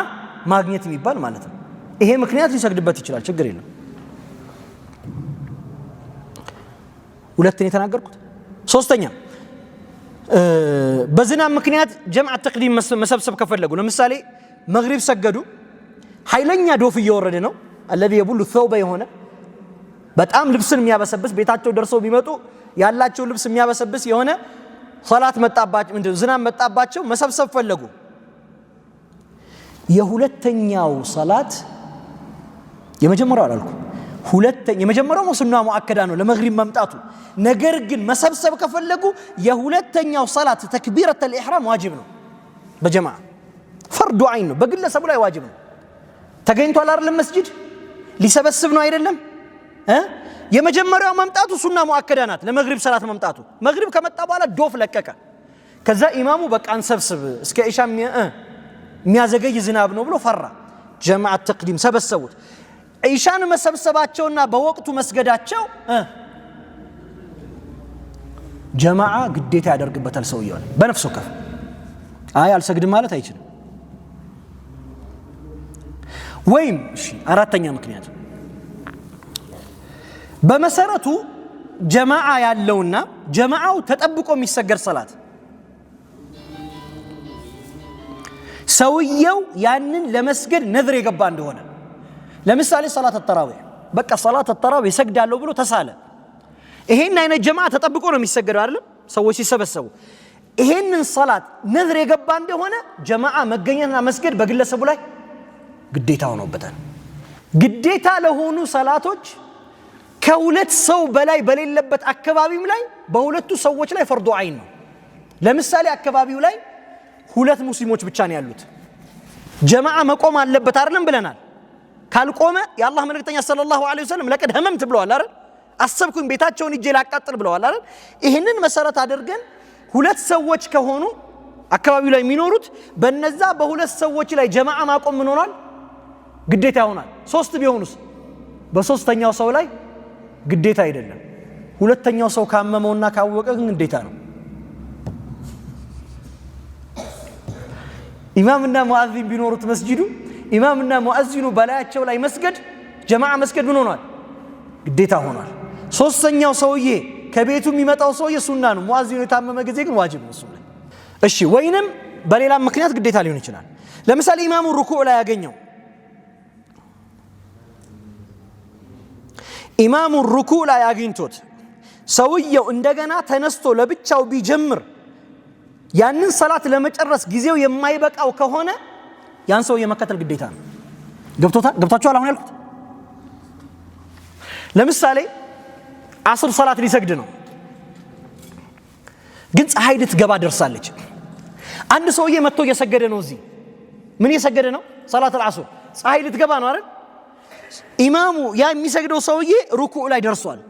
ማግኘት የሚባል ማለት ነው ይሄ ምክንያት ሊሰግድበት ይችላል ችግር የለም ሁለተኛ የተናገርኩት ሶስተኛ በዝናብ ምክንያት ጀማዓ ተቅዲም መሰብሰብ ከፈለጉ ለምሳሌ መግሪብ ሰገዱ ኃይለኛ ዶፍ እየወረደ ነው الذي يبل الثوب የሆነ በጣም ልብስን የሚያበሰብስ ቤታቸው ደርሰው ቢመጡ ያላቸው ልብስ የሚያበሰብስ የሆነ ሶላት መጣባቸው እንደው ዝናብ መጣባቸው መሰብሰብ ፈለጉ የሁለተኛው ሶላት የመጀመሪያው አላልኩ የመጀመሪያው ሱና ሙአከዳ ነው ለመግሪብ መምጣቱ ነገር ግን መሰብሰብ ከፈለጉ የሁለተኛው ሶላት ተክቢረተ الإحرام ዋጅብ ነው በጀማዓ ፈርዱ አይን ነው በግለሰቡ ላይ ዋጅብ ነው ተገኝቷል አይደለም መስጂድ ሊሰበስብ ነው አይደለም የመጀመሪያው መምጣቱ ሱና ሙአከዳ ናት ለመግሪብ ሰላት መምጣቱ መግሪብ ከመጣ በኋላ ዶፍ ለቀቀ ከዛ ኢማሙ በቃ እንሰብስብ እስከ ኢሻ የሚያዘገይ ዝናብ ነው ብሎ ፈራ ጀማዓ ተቅዲም ሰበሰቡት ኢሻን መሰብሰባቸውና በወቅቱ መስገዳቸው ጀማዓ ግዴታ ያደርግበታል ሰውየው በነፍሱ ከፍ አልሰግድም ማለት አይችልም ወይም አራተኛ ምክንያት በመሰረቱ ጀማዓ ያለውና ጀማዓው ተጠብቆ የሚሰገድ ሰላት ሰውየው ያንን ለመስገድ ነዝር የገባ እንደሆነ ለምሳሌ ሰላት التراويح በቃ ሰላት التراويح ይሰግዳለሁ ብሎ ተሳለ ይሄን አይነት ጀማዓ ተጠብቆ ነው የሚሰገደው አይደል ሰዎች ሲሰበሰቡ ይሄንን ሶላት ነዝር የገባ እንደሆነ ጀማዓ መገኘትና መስገድ በግለሰቡ ላይ ግዴታ ሆኖበታል። ግዴታ ለሆኑ ሰላቶች ከሁለት ሰው በላይ በሌለበት አካባቢም ላይ በሁለቱ ሰዎች ላይ ፈርዱ አይን ነው። ለምሳሌ አካባቢው ላይ ሁለት ሙስሊሞች ብቻ ነው ያሉት፣ ጀማዓ መቆም አለበት አይደለም ብለናል። ካልቆመ የአላህ መልእክተኛ ሰለላሁ ዐለይሂ ወሰለም ለቀድ ህመምት ብለዋል አይደል? አሰብኩኝ ቤታቸውን እጄ ላቃጥል ብለዋል አይደል? ይህንን መሰረት አድርገን ሁለት ሰዎች ከሆኑ አካባቢው ላይ የሚኖሩት በነዛ በሁለት ሰዎች ላይ ጀማዓ ማቆም ምን ሆኗል? ግዴታ ይሆናል። ሶስት ቢሆኑስ በሶስተኛው ሰው ላይ ግዴታ አይደለም። ሁለተኛው ሰው ካመመውና ካወቀ ግን ግዴታ ነው። ኢማምና ሙአዚን ቢኖሩት መስጂዱ ኢማምና ሙአዚኑ በላያቸው ላይ መስገድ ጀማዓ መስገድ ምን ሆኗል? ግዴታ ሆኗል። ሶስተኛው ሰውዬ ከቤቱ የሚመጣው ሰውዬ ሱና ነው። ሙአዚኑ የታመመ ጊዜ ግን ዋጅብ ነው እሱ ላይ። እሺ ወይንም በሌላ ምክንያት ግዴታ ሊሆን ይችላል። ለምሳሌ ኢማሙ ሩኩዕ ላይ ያገኘው ኢማሙ ሩኩዕ ላይ አግኝቶት ሰውየው እንደገና ተነስቶ ለብቻው ቢጀምር ያንን ሰላት ለመጨረስ ጊዜው የማይበቃው ከሆነ ያን ሰውዬ መከተል ግዴታ ነው። ገብታችኋል አሁን ያልኩት? ለምሳሌ አስር ሰላት ሊሰግድ ነው፣ ግን ፀሐይ ልትገባ ደርሳለች። አንድ ሰውዬ መጥቶ እየሰገደ ነው። እዚህ ምን እየሰገደ ነው? ሰላት አልዓስር። ፀሐይ ልትገባ ነው አይደል? ኢማሙ ያ የሚሰግደው ሰውዬ ሩኩዕ ላይ ደርሷል።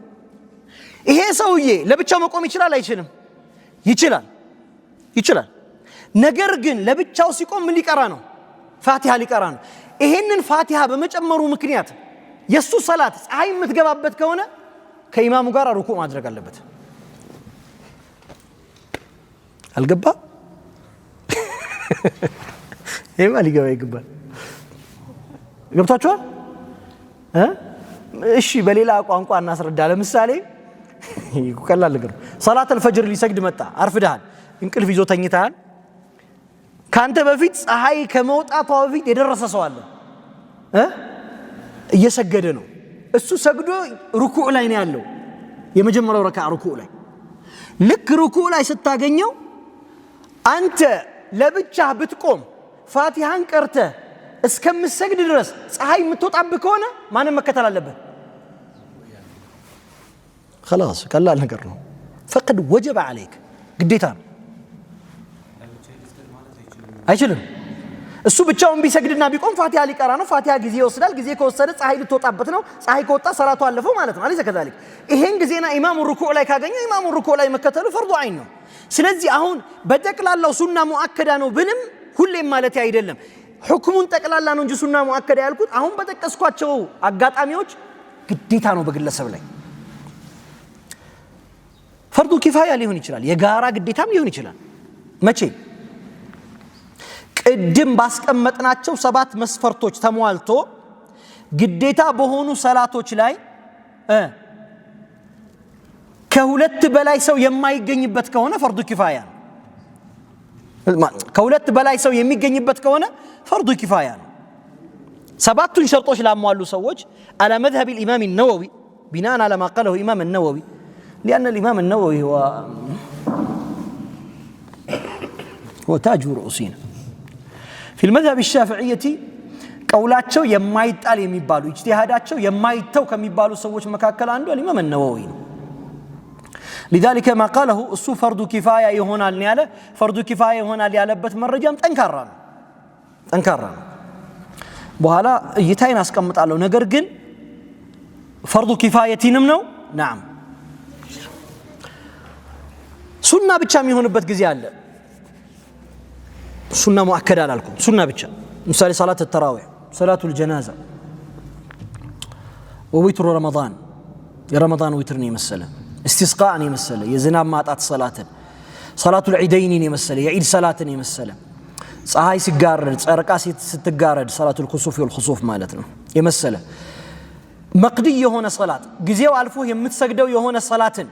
ይሄ ሰውዬ ለብቻው መቆም ይችላል አይችልም? ይችላል። ነገር ግን ለብቻው ሲቆም ምን ሊቀራ ነው? ፋቲሃ ሊቀራ ነው። ይሄንን ፋቲሃ በመጨመሩ ምክንያት የሱ ሰላት ፀሐይ የምትገባበት ከሆነ ከኢማሙ ጋር ሩኩዕ ማድረግ አለበት። አልገባ? ይሄማ ሊገባ ይገባል። ገብታችኋል? እሺ በሌላ ቋንቋ እናስረዳ። ለምሳሌ ቀላል ነገር ሰላት አልፈጅር ሊሰግድ መጣ፣ አርፍደሃል፣ እንቅልፍ ይዞ ተኝተሃል። ካንተ በፊት ፀሐይ ከመውጣቷ በፊት የደረሰ ሰው አለ፣ እየሰገደ ነው። እሱ ሰግዶ ሩኩዕ ላይ ነው ያለው፣ የመጀመሪያው ረካዓ ሩኩዕ ላይ። ልክ ሩኩዕ ላይ ስታገኘው አንተ ለብቻህ ብትቆም ፋቲሃን ቀርተህ እስከምትሰግድ ድረስ ፀሐይ የምትወጣብህ ከሆነ ማንን መከተል አለብህ? خلاص ቀላል ነገር ነው። ፈቅድ ወጀበ عليك ግዴታ ነው። አይችልም። እሱ ብቻውን ቢሰግድና ቢቆም ፋቲሃ ሊቀራ ነው። ፋቲሃ ጊዜ ይወስዳል። ጊዜ ከወሰደ ፀሐይ ልትወጣበት ነው። ፀሐይ ከወጣ ሰላቱ አለፈው ማለት ነው። አለይዘ ከዛሊክ ይሄን ጊዜና ኢማሙ ሩኩዕ ላይ ካገኘው ኢማሙ ሩኩዕ ላይ መከተሉ ፈርዱ አይን ነው። ስለዚህ አሁን በጠቅላላው ሱና ሙአከዳ ነው ብንም ሁሌም ማለት አይደለም። ሁክሙን ጠቅላላ ነው እንጂ ሱና ሙአከዳ ያልኩት አሁን በጠቀስኳቸው አጋጣሚዎች ግዴታ ነው በግለሰብ ላይ። ፈርዱ ኪፋያ ሊሆን ይችላል፣ የጋራ ግዴታም ሊሆን ይችላል። መቼ? ቅድም ባስቀመጥናቸው 7 መስፈርቶች ተሟልቶ ግዴታ በሆኑ ሰላቶች ላይ ከሁለት በላይ ሰው የማይገኝበት ከሆነ ፈርዱ ኪፋያ ነው። ከሁለት በላይ ሰው የሚገኝበት ከሆነ ፈርዱ ኪፋያ ነው። 7ቱን ሸርጦች ላሟሉ ሰዎች على مذهب الإمام النووي بناء على ما قاله الإمام النووي لأن الإمام النووي هو تاج رؤوسنا في المذهب الشافعية قولاتቸው የማይጣል የሚባሉ اجتهاداتቸው የማይተው ከሚባሉ ሰዎች መካከል አንዱ الإمام النووي ነው። لذلك ما قاله እሱ ፈርዱ ኪፋያ ይሆናል ያለ ፈርዱ ኪፋያ ይሆናል ያለበት መረጃም ጠንካራ ነው። በኋላ እይታይን አስቀምጣለሁ። ነገር ግን ፈርዱ ኪፋየቲንም ነው نعم ሱና ብቻ የሚሆንበት ጊዜ አለ። ሱና ሙአከዳ አላልኩም፣ ሱና ብቻ። ምሳሌ ሰላት التراويح ሰላቱል ጀናዛ ወዊትሩ ረመዳን የረመዳን ዊትርን የመሰለ استسقاءን የመሰለ የዝናብ ማጣት ሰላትን ሰላቱል ዒደይን የመሰለ የዒድ ሰላትን የመሰለ ፀሐይ ሲጋረድ ጨረቃ ስትጋረድ ሰላቱል ኩሱፍ ወልኹሱፍ ማለት ነው የመሰለ መቅዲ የሆነ ሰላት ጊዜው አልፎ የምትሰግደው የሆነ ሰላትን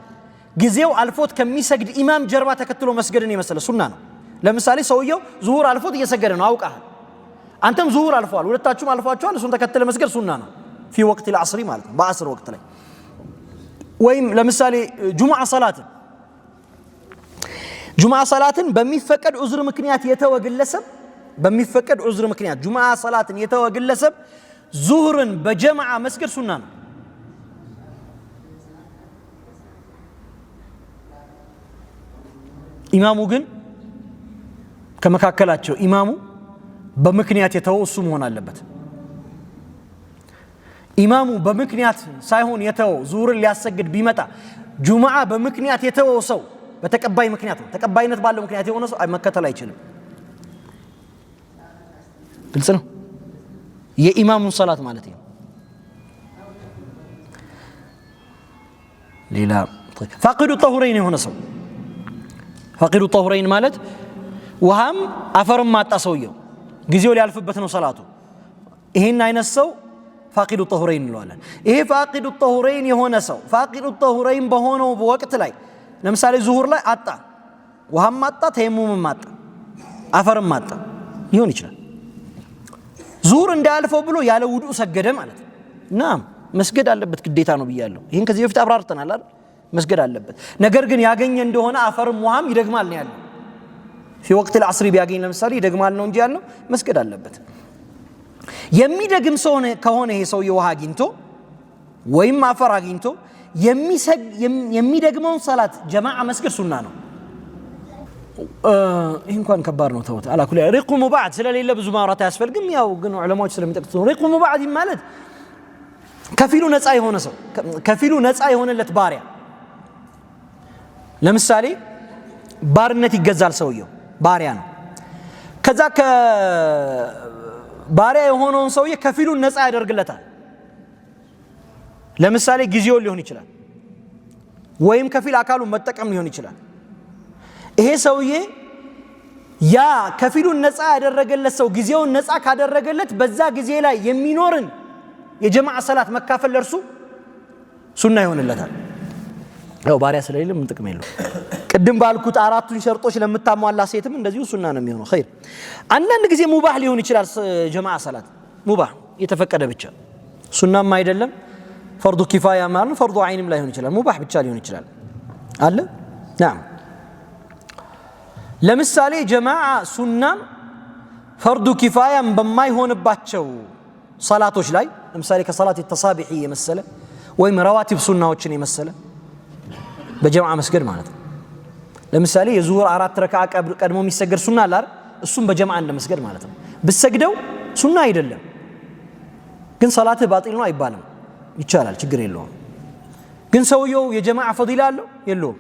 ጊዜው አልፎት ከሚሰግድ ኢማም ጀርባ ተከትሎ መስገድን የመሰለ ሱና ነው። ለምሳሌ ሰውየው ዙሁር አልፎት እየሰገደ ነው አውቃህ፣ አንተም ዙሁር አልፏል፣ ሁለታችሁም አልፏችኋል፣ እሱን ተከትለ መስገድ ሱና ነው። في وقت العصر ማለት ነው፣ በአስር ወቅት ላይ። ወይም ለምሳሌ ጁሙዓ ሰላት ጁምዓ ሰላትን በሚፈቀድ ዑዝር ምክንያት የተወ ግለሰብ በሚፈቀድ ዑዝር ምክንያት ጁምዓ ሰላትን የተወ ግለሰብ ዙህርን በጀማዓ መስገድ ሱና ነው። ኢማሙ ግን ከመካከላቸው ኢማሙ በምክንያት የተወው እሱ መሆን አለበት። ኢማሙ በምክንያት ሳይሆን የተወው ዙህርን ሊያሰግድ ቢመጣ ጁምዓ በምክንያት የተወው ሰው በተቀባይ ምክንያት ነው። ተቀባይነት ባለው ምክንያት የሆነ ሰው መከተል አይችልም። ግልጽ ነው። የኢማሙን ሰላት ማለት ነው። ሌላ ፋቂዱ ጠሁረይን የሆነ ሰው ፋቂዱ ጠሁረይን ማለት ውሃም አፈርም ማጣ ሰውየው ጊዜው ሊያልፍበት ነው ሰላቱ። ይሄን አይነት ሰው ፋቂዱ ጠሁረይን እንለዋለን። ይሄ ፋቂዱ ጠሁረይን የሆነ ሰው ፋቂዱ ጠሁረይን በሆነው ወቅት ላይ ለምሳሌ ዙሁር ላይ አጣ፣ ውሃም ማጣ፣ ተየሙምም ማጣ፣ አፈርም ማጣ ሊሆን ይችላል። ዙሁር እንዳያልፈው ብሎ ያለ ውዱእ ሰገደ ማለት ነው። ናም መስገድ አለበት፣ ግዴታ ነው ብያለሁ። ይሄን ከዚህ በፊት አብራርተናል አይደል? መስገድ አለበት። ነገር ግን ያገኘ እንደሆነ አፈርም ውሃም ይደግማል ነው ያለው። في وقت العصر ቢያገኝ ለምሳሌ ይደግማል ነው እንጂ ያለው መስገድ አለበት። የሚደግም ሰው ከሆነ ይሄ ሰው የውሃ አግኝቶ ወይም አፈር አግኝቶ የሚደግመውን ሰላት ጀማዓ መስገድ ሱና ነው። ይሄ እንኳን ከባድ ነው ተውት። አላኩል ሪቁ ሙባዕድ ስለሌለ ብዙ ማውራት አያስፈልግም። ያው ግን ዑለማዎች ስለሚጠቅሱ ሪቁ ሙባዕድ ማለት ከፊሉ ነፃ የሆነ ሰው ከፊሉ ነፃ የሆነለት ባሪያ። ለምሳሌ ባርነት ይገዛል፣ ሰውየው ባሪያ ነው። ከዛ ከባሪያ የሆነውን ሰውዬ ከፊሉን ነፃ ያደርግለታል። ለምሳሌ ጊዜውን ሊሆን ይችላል ወይም ከፊል አካሉን መጠቀም ሊሆን ይችላል። ይሄ ሰውዬ ያ ከፊሉን ነፃ ያደረገለት ሰው ጊዜውን ነፃ ካደረገለት በዛ ጊዜ ላይ የሚኖርን የጀማዓ ሰላት መካፈል ለርሱ ሱና ይሆንለታል። ያው ባሪያ ስለሌለ ምን ጥቅም የለው። ቅድም ባልኩት አራቱን ሸርጦች ለምታሟላ ሴትም እንደዚሁ ሱና ነው የሚሆነው። ኸይር አንዳንድ ጊዜ ሙባህ ሊሆን ይችላል። ጀማዓ ሰላት ሙባህ የተፈቀደ ብቻ ሱናም አይደለም። ፈርዱ ኪፋያ ማለት ፈርዱ አይንም ላይሆን ይችላል። ሙባህ ብቻ ሊሆን ይችላል አለ። ናም ለምሳሌ ጀማዓ ሱናም ፈርዱ ኪፋያም በማይሆንባቸው ሰላቶች ላይ ለምሳሌ ከሰላት ተሳቢሒ የመሰለ ወይም ረዋቲብ ሱናዎችን የመሰለ በጀማዓ መስገድ ማለት ነው። ለምሳሌ የዙሁር 4 ረካዓ ቀድሞ የሚሰገድ ሱና አለ አይደል? እሱም በጀማዓ እንደመስገድ ማለት ነው። ብትሰግደው ሱና አይደለም ግን ሰላትህ ባጢል ነው አይባልም። ይቻላል፣ ችግር የለውም። ግን ሰውየው የጀማዓ ፈዲላ አለው የለውም?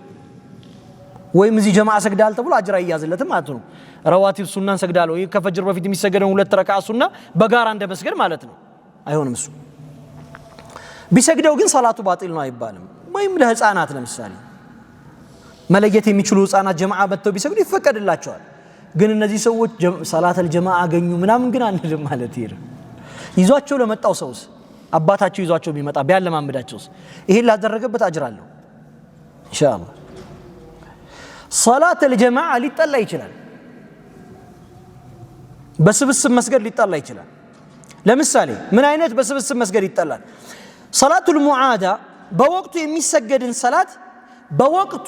ወይም እዚህ ጀማዓ ሰግዳል ተብሎ አጅር አይያዝለትም ማለት ነው። ረዋቲብ ሱናን ሰግዳለው ይሄ ከፈጅር በፊት የሚሰገደው 2 ረካዓ ሱና በጋራ እንደመስገድ ማለት ነው። አይሆንም እሱ። ቢሰግደው ግን ሰላቱ ባጢል ነው አይባልም። ወይም ለህፃናት ለምሳሌ መለየት የሚችሉ ህፃናት ጀማዓ መጥተው ቢሰግዱ ይፈቀድላቸዋል። ግን እነዚህ ሰዎች ሰላተል ጀማዓ አገኙ ምናምን ግን አንልም ማለት ይሄ ይዟቸው ለመጣው ሰውስ አባታቸው ይዟቸው ቢመጣ ቢያለማምዳቸውስ ይሄን ላደረገበት አጅር አለው ኢንሻአላህ። ሰላተል ጀማዓ ሊጠላ ይችላል። በስብስብ መስገድ ሊጠላ ይችላል። ለምሳሌ ምን አይነት በስብስብ መስገድ ይጠላል? ሰላቱል ሙዓዳ በወቅቱ የሚሰገድን ሰላት በወቅቱ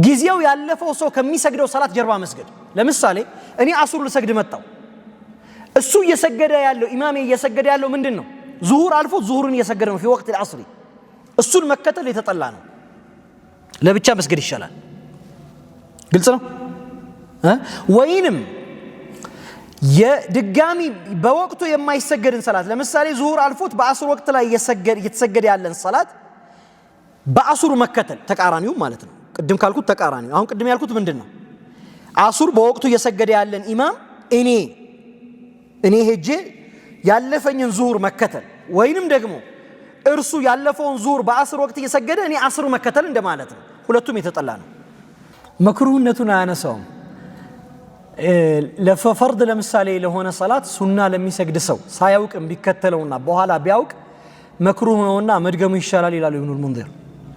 ጊዜው ያለፈው ሰው ከሚሰግደው ሰላት ጀርባ መስገድ። ለምሳሌ እኔ አሱር ልሰግድ መጣው፣ እሱ እየሰገደ ያለው ኢማሜ እየሰገደ ያለው ምንድን ነው? ዙሁር አልፎ ዙሁርን እየሰገደ ነው ፊ ወቅት العصر። እሱን መከተል የተጠላ ነው። ለብቻ መስገድ ይሻላል። ግልጽ ነው። ወይንም የድጋሚ በወቅቱ የማይሰገድን ሰላት ለምሳሌ ዙሁር አልፎት በአሱር ወቅት ላይ እየተሰገደ ያለን ሰላት በአሱር መከተል ተቃራኒው ማለት ነው። ቅድም ካልኩት ተቃራኒው። አሁን ቅድም ያልኩት ምንድነው? አሱር በወቅቱ እየሰገደ ያለን ኢማም እኔ ሄጄ ያለፈኝን ዙሁር መከተል ወይንም ደግሞ እርሱ ያለፈውን ዙሁር በአስር ወቅት እየሰገደ እኔ አስር መከተል እንደማለት ነው። ሁለቱም የተጠላ ነው። መክሩህነቱን አያነሳውም። ለፈርድ ለምሳሌ ለሆነ ሰላት ሱና ለሚሰግድ ሰው ሳያውቅም ቢከተለውና በኋላ ቢያውቅ መክሩህ ነውና መድገሙ ይሻላል ይላሉ ኢብኑ المنذر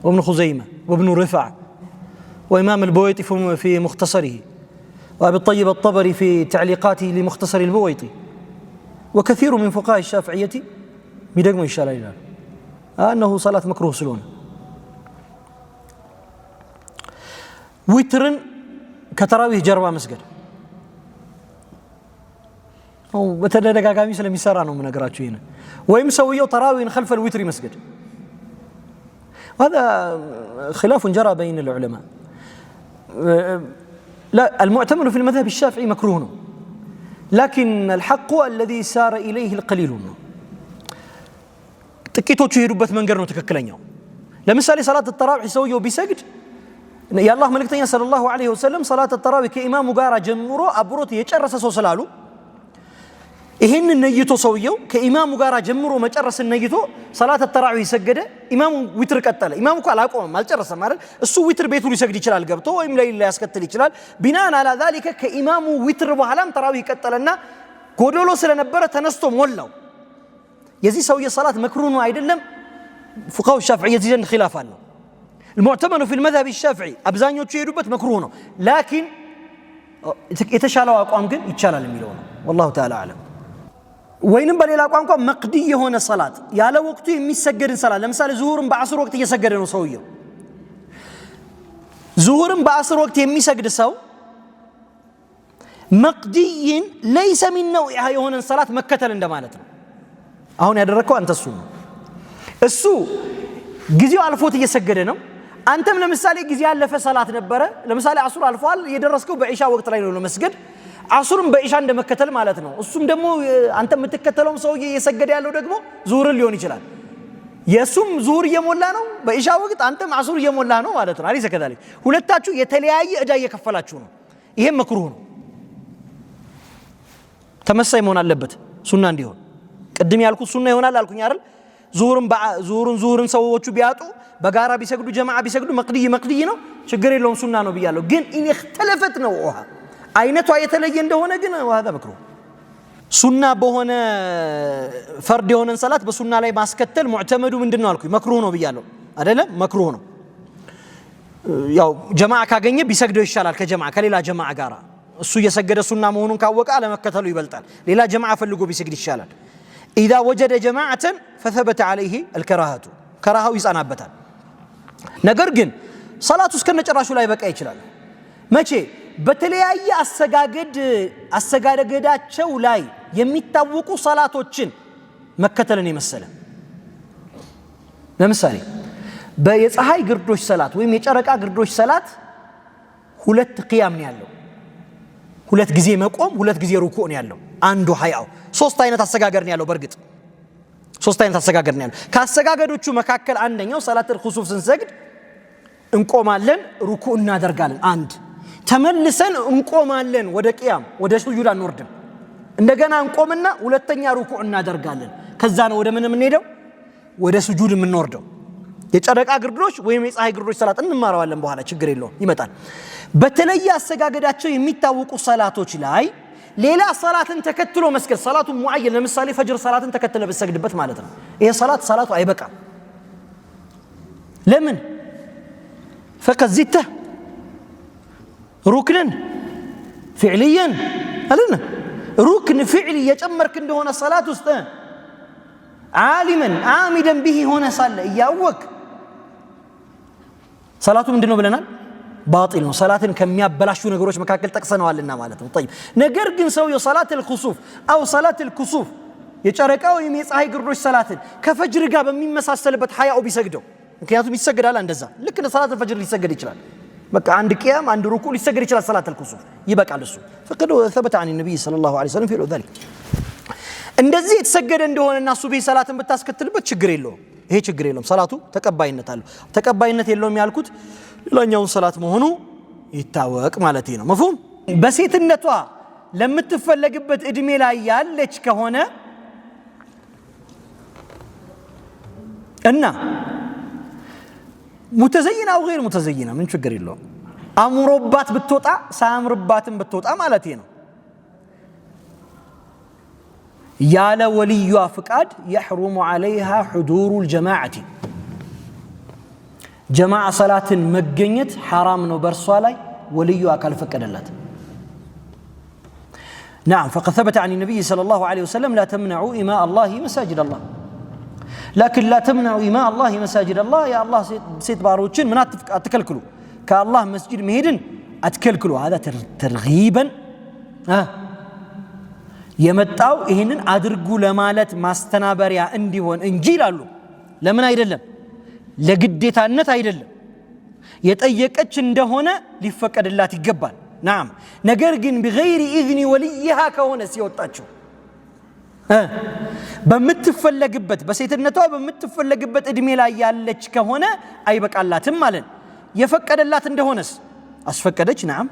وابن خزيمة وابن رفع وإمام البويطي في مختصره وأبي الطيب الطبري في تعليقاته لمختصر البويطي وكثير من فقهاء الشافعية بيدقموا إن شاء الله إلى أنه صلاة مكروه سلون ويترن ከተራዊህ ጀርባ መስገድ أو بتدرج قامي سلم يسارنا من أجراتشينا ويمسويه تراوين خلف الوتر مسجد وهذا خلاف جرى بين العلماء لا المعتمد في المذهب الشافعي مكروه لكن الحق الذي سار إليه القليلون تكيتو تشيروا بث من قرنوا تككلنيو لمثال صلاة التراويح يسويه بسجد يا الله ملكتنا صلى الله عليه وسلم صلاة التراويح كإمام مقارا جمرو أبروت يجرس سوسلالو ይሄን ነይቶ ሰውየው ከኢማሙ ጋራ ጀምሮ መጨረስ ነይቶ ሰላተ ተራዊህ ይሰገደ ኢማሙ ዊትር ቀጠለ ኢማሙ እኮ አላቆመም አልጨረሰም አይደል እሱ ዊትር ቤቱ ሊሰግድ ይችላል ገብቶ ወይም ለይላ ያስከተል ይችላል ቢናን አላ ذلك ከኢማሙ ዊትር በኋላም ተራዊህ ቀጠለና ጎዶሎ ስለነበረ ተነስቶ ሞላው የዚህ ሰውየ ሰላት መክሩህ ነው አይደለም فقهاء الشافعية زين خلاف አለው المعتمد في المذهب الشافعي አብዛኞቹ የሄዱበት መክሩህ ነው لكن የተሻለው አቋም ግን ይቻላል የሚለው ነው والله تعالى اعلم ወይንም በሌላ ቋንቋ መቅዲ የሆነ ሰላት ያለ ወቅቱ የሚሰገድን ሰላት ለምሳሌ ዙሁርን በአስር ወቅት እየሰገደ ነው ሰውየው ዙሁርን በአስር ወቅት የሚሰግድ ሰው መቅዲይን ليس من نوعها የሆነ ሰላት መከተል እንደማለት ነው አሁን ያደረከው አንተ እሱ ጊዜው አልፎት እየሰገደ ነው አንተም ለምሳሌ ጊዜ ያለፈ ሰላት ነበረ ለምሳሌ አስር አልፏል የደረስከው በኢሻ ወቅት ላይ ነው መስገድ አሱርም በኢሻ እንደመከተል ማለት ነው እሱም ደግሞ አንተ የምትከተለውም ሰውዬ እየሰገደ ያለው ደግሞ ዙሁር ሊሆን ይችላል የሱም ዙሁር እየሞላ ነው በኢሻ ወቅት አንተም አሱር እየሞላ ነው ማለት ነው አሪሰ ከዳሊ ሁለታችሁ የተለያየ እዳ እየከፈላችሁ ነው ይሄም መክሩህ ነው ተመሳይ መሆን አለበት ሱና እንዲሆን ቅድም ያልኩት ሱና ይሆናል አልኩኝ አይደል ዙሁርን ሰዎቹ ቢያጡ በጋራ ቢሰግዱ ጀማዓ ቢሰግዱ መቅዲ ነው ችግር የለውም ሱና ነው ብያለሁ ግን ኢን اختلفت نوعها አይነቷ የተለየ እንደሆነ ግን وهذا مكروه ሱና በሆነ ፈርድ የሆነን ሰላት በሱና ላይ ማስከተል ሙዕተመዱ ምንድነው አልኩኝ መክሩህ ነው ብያለሁ አይደለም መክሩህ ነው ያው ጀማዓ ካገኘ ቢሰግደው ይሻላል ከጀማዓ ከሌላ ጀማዓ ጋራ እሱ የሰገደ ሱና መሆኑን ካወቀ አለመከተሉ ይበልጣል ሌላ ጀማዓ ፈልጎ ቢሰግድ ይሻላል اذا وجد جماعه فثبت عليه الكراهه كراهው ይጻናበታል ነገር ግን ሰላቱ እስከነጨራሹ ላይ በቃ ይችላል መቼ በተለያየ አሰጋገዳቸው ላይ የሚታወቁ ሰላቶችን መከተልን የመሰለ ለምሳሌ በየፀሐይ ግርዶሽ ሰላት ወይም የጨረቃ ግርዶሽ ሰላት ሁለት ቂያም ነው ያለው ሁለት ጊዜ መቆም ሁለት ጊዜ ሩኩዕ ነው ያለው አንዱ ሀያው ሶስት አይነት አሰጋገድ ነው ያለው በርግጥ ሶስት አይነት አሰጋገድ ነው ያለው ከአሰጋገዶቹ መካከል አንደኛው ሰላተል ኹሱፍ ስንሰግድ እንቆማለን ሩኩዕ እናደርጋለን አንድ ተመልሰን እንቆማለን ወደ ቂያም ወደ ሱጁድ አንወርድም እንደገና እንቆምና ሁለተኛ ሩኩዕ እናደርጋለን ከዛ ነው ወደ ምን የምንሄደው ወደ ሱጁድ የምንወርደው የጨረቃ ግርዶሽ ወይም የፀሐይ ግርዶሽ ሰላት እንማራዋለን በኋላ ችግር የለውም ይመጣል በተለየ አሰጋገዳቸው የሚታወቁ ሰላቶች ላይ ሌላ ሰላትን ተከትሎ መስገድ ሰላቱ ሙአየን ለምሳሌ ፈጅር ሰላትን ተከትለ በሰግድበት ማለት ነው ይሄ ሰላቱ አይበቃም ለምን فقد زدته ركنا فعليا قالنا ركن فعلي يجمرك እንደሆነ ሰላት ውስጥ عالما عامدا به هنا صلى ያወቅ ሰላቱ ምንድነው ብለናል باطل ነው ሰላትን ከሚያበላሹ ነገሮች መካከል ተቀሰነዋልና ማለት ነው طيب ነገር ግን ሰው የሰላት الخسوف او صلاه الكسوف የጨረቃ ወይም የፀሐይ ግርዶሽ ሰላትን ከፈጅር ጋር በሚመሳሰልበት ሐያው ቢሰግደው ምክንያቱም ይሰግዳል እንደዛ ልክ እንደ ሰላት الفجر ሊሰግድ ይችላል በቃ አንድ ቂያም አንድ ሩኩዕ ሊሰግድ ይችላል ሰላት الكسوف ይበቃል እሱ فقد ثبت عن النبي صلى الله عليه وسلم في ذلك እንደዚህ የተሰገደ እንደሆነና ሱብሂ ሰላትን ብታስከትልበት ችግር የለውም ይሄ ችግር የለውም ሰላቱ ተቀባይነት አለው ተቀባይነት የለውም ያልኩት ሌላኛው ሰላት መሆኑ ይታወቅ ማለት ነው መፍሁም በሴትነቷ ለምትፈለግበት እድሜ ላይ ያለች ከሆነ እና متزينة أو غير متزينة من شجر الله أمربات بالتوطع سامربات بالتوطع مالتينه يا لولي فقاد يحرم عليها حضور الجماعة جماعة صلاة مجنيت حرام نبرسوالاي ولي أكل فقدلت نعم فقد ثبت عن النبي صلى الله عليه وسلم لا تمنعوا إماء الله مساجد الله لكن لا تمنعوا إماء الله مساجد الله يا الله سيد باروتشن من أتكلكلوا كالله مسجد مهيدن أتكلكلوا هذا ترغيبا يمتاو إهنن أدرقوا لمالت ماستنابريا انديون انجيل اللو لمن أيدلم لقديتا النت أيدلم يتأيكتش اندهونا لفكر الله تقبل نعم نقرقن بغير إذن وليها كهونا سيوتاتشو بمتفلقبت بس يتنتوا بمتفلقبت ادمي لا يالچ كهونا أي بك الله تمالن يفكر الله تندهونس أسفكدش نعم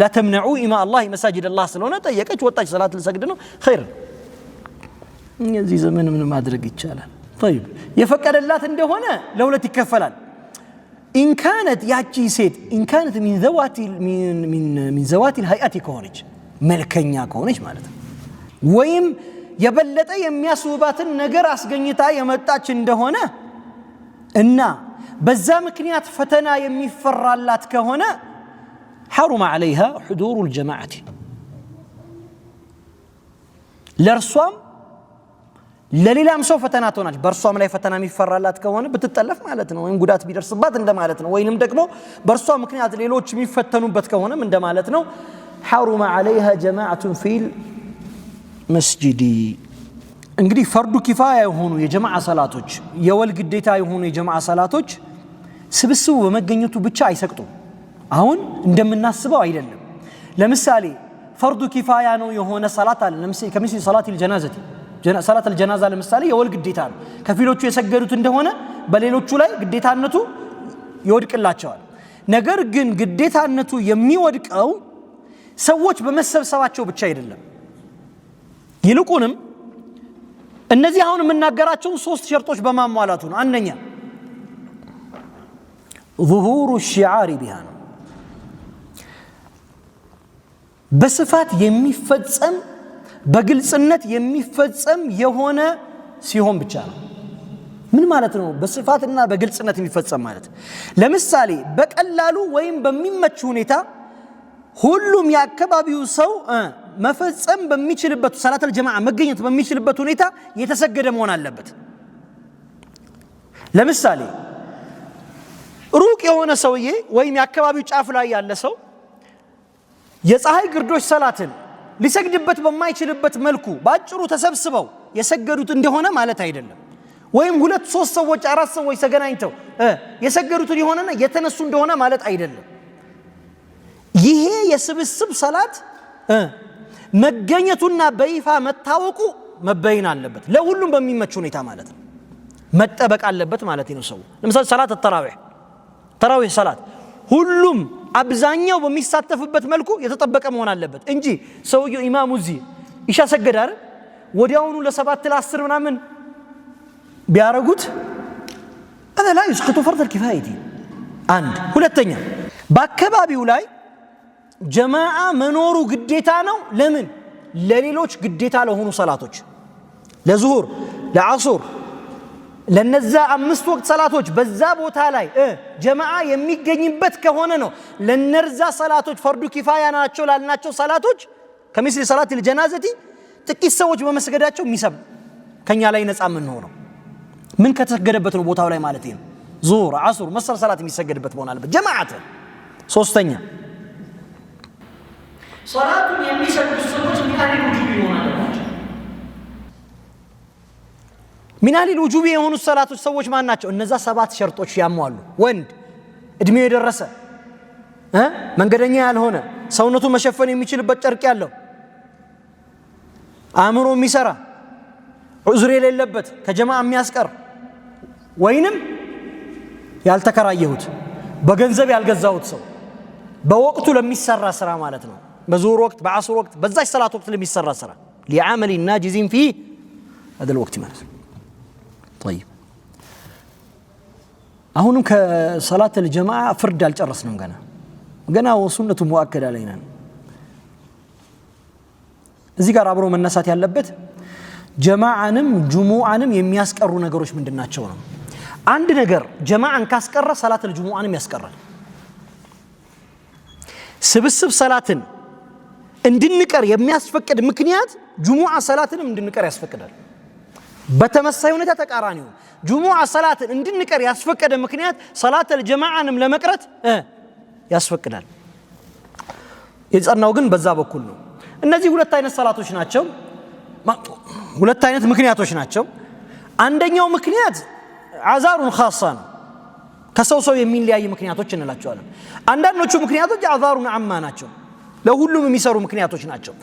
لا تمنعوا إماء الله مساجد الله سلونا تأيكتش وطاج صلاة السجدنا خير يزي زمن من ما أدرك يتشالن طيب يفكر الله تندهونا لولا تكفلان إن كانت ياتشي سيد إن كانت من ذوات الهيئة كونج ملكنيا كونج مالت ويم يبلت يمياسوبات النجر أسجنيتا يمتاش اندهونا إننا بزا مكنيات فتنا يميفر اللات كهونا حرم عليها حضور الجماعة لرسوم لليلام سو فتناتوناج برسوم لا فتنا ميفر اللات كهونا بتتلف مالتنا وين قدات بيدرسبات እንደ ማለት ነው ወይንም ደግሞ በርሷ ምክንያት ሌሎች የሚፈተኑበት ከሆነም እንደ ማለት ነው حرم عليها جماعة في المسجد እንግዲህ ፈርዱ ኪፋያ የሆኑ የጀማዓ ሰላቶች የወል ግዴታ የሆኑ የጀማዓ ሰላቶች ስብስቡ በመገኘቱ ብቻ አይሰቅጡም አሁን እንደምናስበው አይደለም ለምሳሌ ፈርዱ ኪፋያ ነው የሆነ ሰላት አለ ለምሳሌ ከሚስል ሰላት الجنازه ሰላት الجنازه ለምሳሌ የወል ግዴታ ነው ከፊሎቹ የሰገዱት እንደሆነ በሌሎቹ ላይ ግዴታነቱ ይወድቅላቸዋል ነገር ግን ግዴታነቱ የሚወድቀው ሰዎች በመሰብሰባቸው ብቻ አይደለም ይልቁንም እነዚህ አሁን የምናገራቸው ሶስት ሸርጦች በማሟላቱ ነው አንደኛ ظهور الشعار بها በስፋት የሚፈጸም በግልጽነት የሚፈጸም የሆነ ሲሆን ብቻ ነው ምን ማለት ነው በስፋትና በግልጽነት የሚፈጸም ማለት ለምሳሌ በቀላሉ ወይም በሚመች ሁኔታ ሁሉም ያከባቢው ሰው መፈጸም በሚችልበት ሰላተል ጀማዓ መገኘት በሚችልበት ሁኔታ የተሰገደ መሆን አለበት ለምሳሌ ሩቅ የሆነ ሰውዬ ወይም ያከባቢው ጫፍ ላይ ያለ ሰው የፀሐይ ግርዶሽ ሰላትን ሊሰግድበት በማይችልበት መልኩ ባጭሩ ተሰብስበው የሰገዱት እንደሆነ ማለት አይደለም ወይም ሁለት ሶስት ሰዎች አራት ሰዎች ተገናኝተው የሰገዱት ይሆነና የተነሱ እንደሆነ ማለት አይደለም ይሄ የስብስብ ሰላት መገኘቱና በይፋ መታወቁ መበይን አለበት ለሁሉም በሚመች ሁኔታ ማለት ነው መጠበቅ አለበት ማለት ነው ሰው ለምሳሌ ሰላት ተራዊህ ሰላት ሁሉም አብዛኛው በሚሳተፍበት መልኩ የተጠበቀ መሆን አለበት እንጂ ሰውየው ኢማሙ እዚህ ኢሻ ሰገደ አይደል ወዲያውኑ ለ7 ለ10 ምናምን ቢያረጉት هذا لا يسقط فرض الكفايه አንድ ሁለተኛ በአከባቢው ላይ ጀማዓ መኖሩ ግዴታ ነው ለምን ለሌሎች ግዴታ ለሆኑ ሰላቶች ለዙሁር ለዓሱር ለነዛ 5 ወቅት ሰላቶች በዛ ቦታ ላይ ጀማዓ የሚገኝበት ከሆነ ነው ለነርዛ ሰላቶች ፈርዱ ኪፋያ ናቸው ላልናቸው ሰላቶች ከሚስል ሰላት الجنازه ጥቂት ሰዎች በመስገዳቸው የሚሰብ ከኛ ላይ ነፃ ምን ሆኖ ምን ከተሰገደበት ነው ቦታው ላይ ማለት ነው ዙሁር ዓሱር መስር ሰላት የሚሰገድበት መሆን አለበት ጀማዓት ሶስተኛ ሰላቱን የሚሰግዱ ሰዎች ሚናሊ ውጁብ ይሆናል ሚናሊ ውጁብ የሆኑ ሰላቶች ሰዎች ማን ናቸው እነዛ 7 ሸርጦች ያሟሉ ወንድ እድሜው የደረሰ መንገደኛ ያልሆነ ሰውነቱ መሸፈን የሚችልበት ጨርቅ ያለው አእምሮ የሚሰራ ዑዝር የሌለበት ከጀማዓ የሚያስቀር ወይንም ያልተከራየሁት በገንዘብ ያልገዛሁት ሰው በወቅቱ ለሚሰራ ስራ ማለት ነው በዙሁር ወቅት በዓሱር ወቅት በዛች ሰላት ወቅት ለሚሰራ ስራ لعمل ناجز فيه هذا الوقت ማለት طيب አሁንም ከሰላት الجماعه ፍርድ አልጨረስንም ገና ወሱነቱ ሙአከድ አለይና እዚህ ጋር አብሮ መነሳት ያለበት ጀማዓንም ጁሙዓንም የሚያስቀሩ ነገሮች ምንድናቸው ነው አንድ ነገር ጀማዓን ካስቀረ ሰላት الجمعንም ያስቀራል ስብስብ ሰላትን እንድንቀር የሚያስፈቅድ ምክንያት ጁሙዓ ሰላትንም እንድንቀር ያስፈቅዳል በተመሳሳይ ሁኔታ ተቃራኒው ጁሙዓ ሰላትን እንድንቀር ያስፈቀደ ምክንያት ሰላት الجماعንም ለመቅረት ያስፈቅዳል የጸናው ግን በዛ በኩል ነው እነዚህ ሁለት አይነት ሰላቶች ናቸው ሁለት አይነት ምክንያቶች ናቸው አንደኛው ምክንያት አዛሩን ኻሳ ነው ከሰው የሚለያይ ምክንያቶች እንላቸዋለን አንዳንዶቹ ምክንያቶች አዛሩን አማ ናቸው ለሁሉም የሚሰሩ ምክንያቶች ናቸው